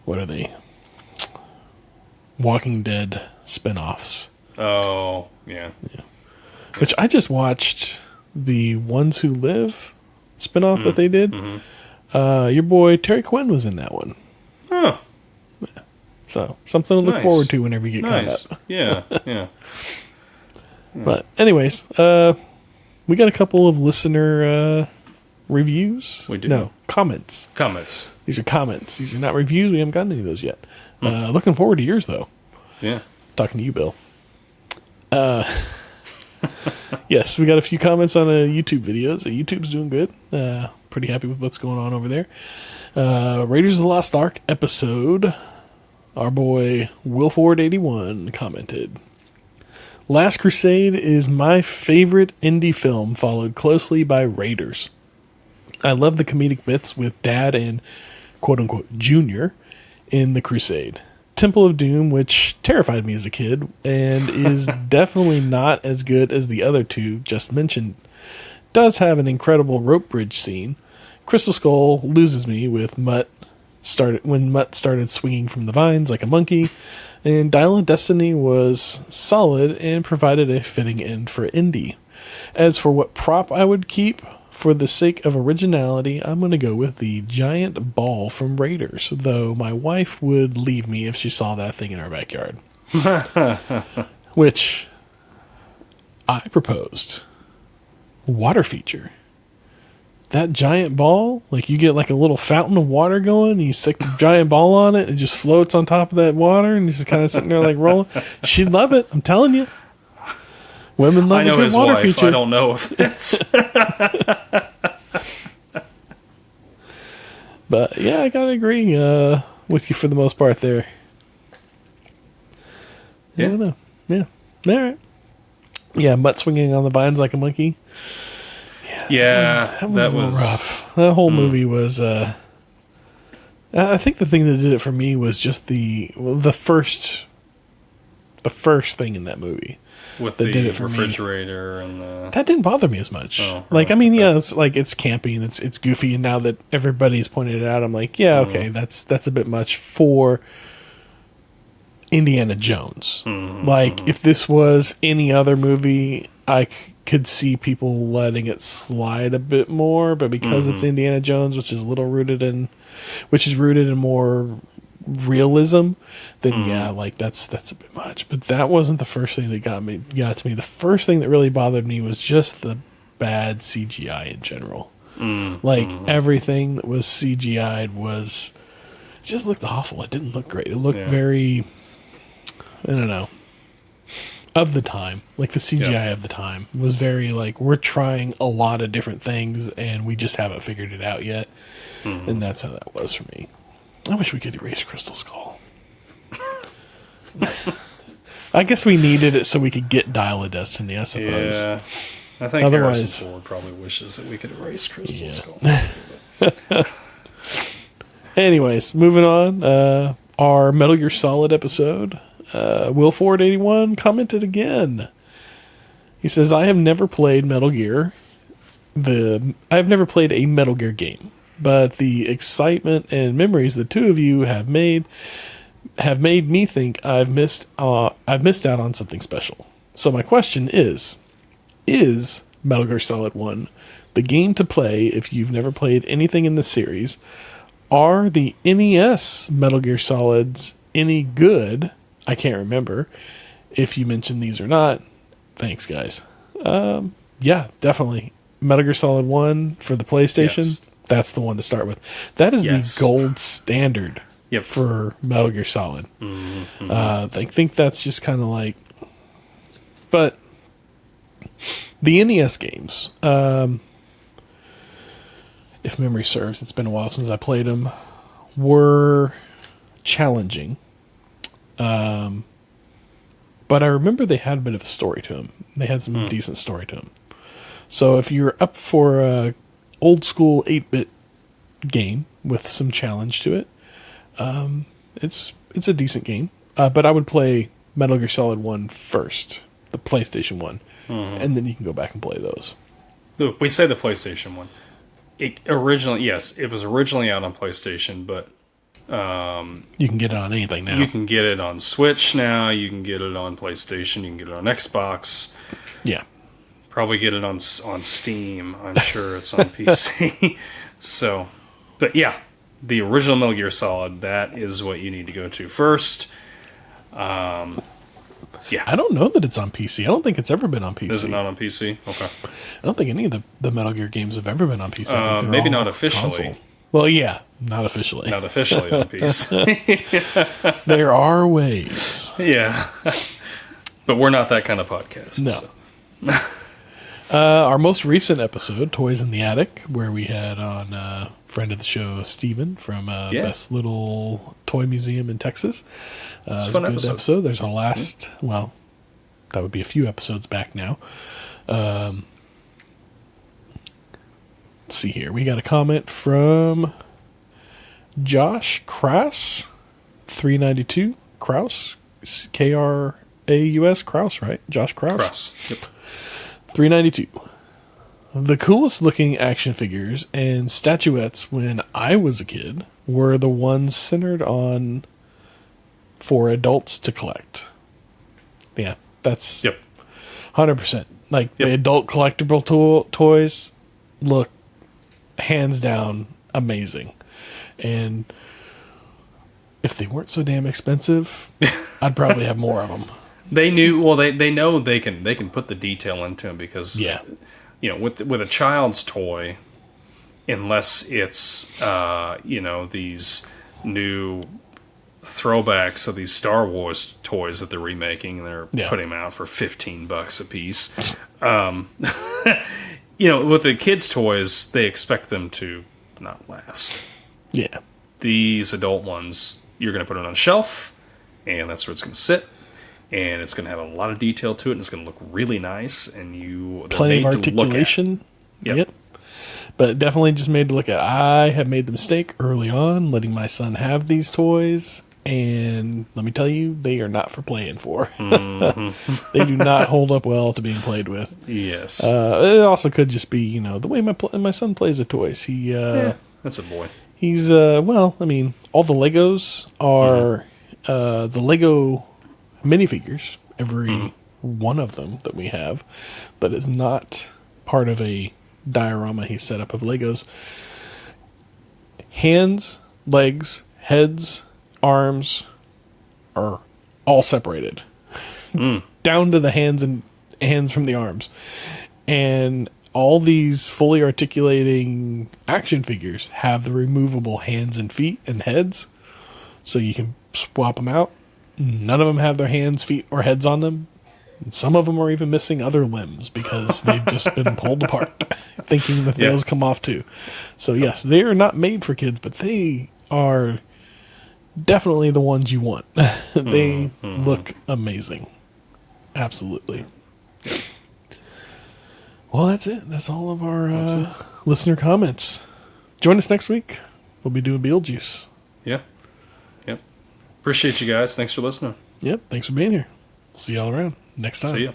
What are they? Walking Dead spinoffs. Oh, yeah. Which I just watched the Ones Who Live spinoff that they did. Mm-hmm. Your boy Terry Quinn was in that one. Oh. Yeah. So, something to look forward to whenever you get caught up. Yeah. But, anyways, we got a couple of listener reviews. We do. No, comments. These are comments. These are not reviews. We haven't gotten any of those yet. Looking forward to yours, though. Yeah. Talking to you, Bill. Yes, we got a few comments on YouTube videos. YouTube's doing good. Pretty happy with what's going on over there. Raiders of the Lost Ark episode. Our boy Wilford81 commented, Last Crusade is my favorite indie film, followed closely by Raiders. I love the comedic bits with Dad and quote-unquote Junior in The Crusade. Temple of Doom, which terrified me as a kid, and is definitely not as good as the other two just mentioned, does have an incredible rope bridge scene. Crystal Skull loses me with when Mutt started swinging from the vines like a monkey, and Dial of Destiny was solid and provided a fitting end for Indy. As for what prop I would keep, for the sake of originality, I'm going to go with the giant ball from Raiders, though my wife would leave me if she saw that thing in our backyard. Which I proposed. Water feature. That giant ball, like you get like a little fountain of water going, and you stick the giant ball on it, and it just floats on top of that water, and you're just kind of sitting there like rolling. She'd love it, I'm telling you. Women love a good water feature. I don't know if that's... But yeah, I gotta agree with you for the most part there. Yeah. I don't know. Yeah. All right. Yeah, Mutt swinging on the vines like a monkey. Yeah, that was a little rough. That whole movie was. I think the thing that did it for me was just the first thing in that movie with that the did it for refrigerator me. And the... That didn't bother me as much. Oh, like, I mean, yeah, it's like it's campy and it's goofy, and now that everybody's pointed it out, I'm like, yeah, okay, that's a bit much for Indiana Jones. Like, if this was any other movie, I could see people letting it slide a bit more, but because it's Indiana Jones, which is rooted in more realism, then yeah, like that's a bit much. But that wasn't the first thing that got to me. The first thing that really bothered me was just the bad CGI in general. Like everything that was CGI'd was just looked awful. It didn't look great. It looked very, I don't know, of the time. Like the CGI of the time was very like, we're trying a lot of different things and we just haven't figured it out yet. And that's how that was for me. I wish we could erase Crystal Skull. I guess we needed it so we could get Dial of Destiny, I suppose. Yeah. I think Harrison Ford probably wishes that we could erase Crystal Skull. Anyways, moving on. Our Metal Gear Solid episode. Wilford81 commented again. He says, I have never played Metal Gear. I've never played a Metal Gear game, but the excitement and memories the two of you have made me think I've missed out on something special. So my question is Metal Gear Solid 1 the game to play if you've never played anything in the series? Are the NES Metal Gear Solids any good? I can't remember if you mentioned these or not. Thanks, guys. Yeah, definitely. Metal Gear Solid 1 for the PlayStation. Yes. That's the one to start with. That is the gold standard for Metal Gear Solid. I think that's just kind of like... But the NES games, if memory serves, it's been a while since I played them, were challenging. But I remember they had a bit of a story to them. They had some decent story to them. So if you're up for a old school 8-bit game with some challenge to it, it's a decent game. But I would play Metal Gear Solid 1 first, the PlayStation 1, and then you can go back and play those. Look, we say the PlayStation 1. It was originally out on PlayStation, but you can get it on anything now. You can get it on Switch now. You can get it on PlayStation. You can get it on Xbox. Yeah. Probably get it on Steam. I'm sure it's on PC. So, but yeah, the original Metal Gear Solid, that is what you need to go to first. Yeah. I don't know that it's on PC. I don't think it's ever been on PC. Is it not on PC? Okay. I don't think any of the Metal Gear games have ever been on PC. Maybe not officially. Console. Well, yeah, not officially. Not officially on PC. There are ways. Yeah. But we're not that kind of podcast. No. So. Our most recent episode, Toys in the Attic, where we had on friend of the show, Steven, from Best Little Toy Museum in Texas. It's a good episode. There's a last, well, that would be a few episodes back now. Let's see here. We got a comment from Josh Kraus, 392, Kraus, Kraus, Kraus, right? Josh Kraus? Kraus, yep. 392. The coolest looking action figures and statuettes when I was a kid were the ones centered on for adults to collect. Yeah, that's 100%. Like the adult collectible toys look hands down amazing. And if they weren't so damn expensive, I'd probably have more of them. They know they can put the detail into them because with a child's toy, unless it's these new throwbacks of these Star Wars toys that they're remaking and they're putting them out for $15 a piece. With the kids' toys, they expect them to not last. Yeah. These adult ones, you're going to put it on a shelf, and that's where it's going to sit. And it's going to have a lot of detail to it, and it's going to look really nice. And plenty of articulation. Yep. But definitely just made to look at. I have made the mistake early on letting my son have these toys, and let me tell you, they are not for playing for. Mm-hmm. They do not hold up well to being played with. Yes. It also could just be the way my son plays with toys. That's a boy. He's all the Legos are the Lego minifigures, every one of them that we have, but it's not part of a diorama he set up of Legos. Hands, legs, heads, arms are all separated down to the hands from the arms, and all these fully articulating action figures have the removable hands and feet and heads, so you can swap them out. None of them have their hands, feet, or heads on them. And some of them are even missing other limbs because they've just been pulled apart, thinking that those come off too. So yes, they are not made for kids, but they are definitely the ones you want. They look amazing. Absolutely. Well, that's it. That's all of our listener comments. Join us next week. We'll be doing Beetlejuice. Yeah. Appreciate you guys. Thanks for listening. Yep. Thanks for being here. See y'all around next time. See ya.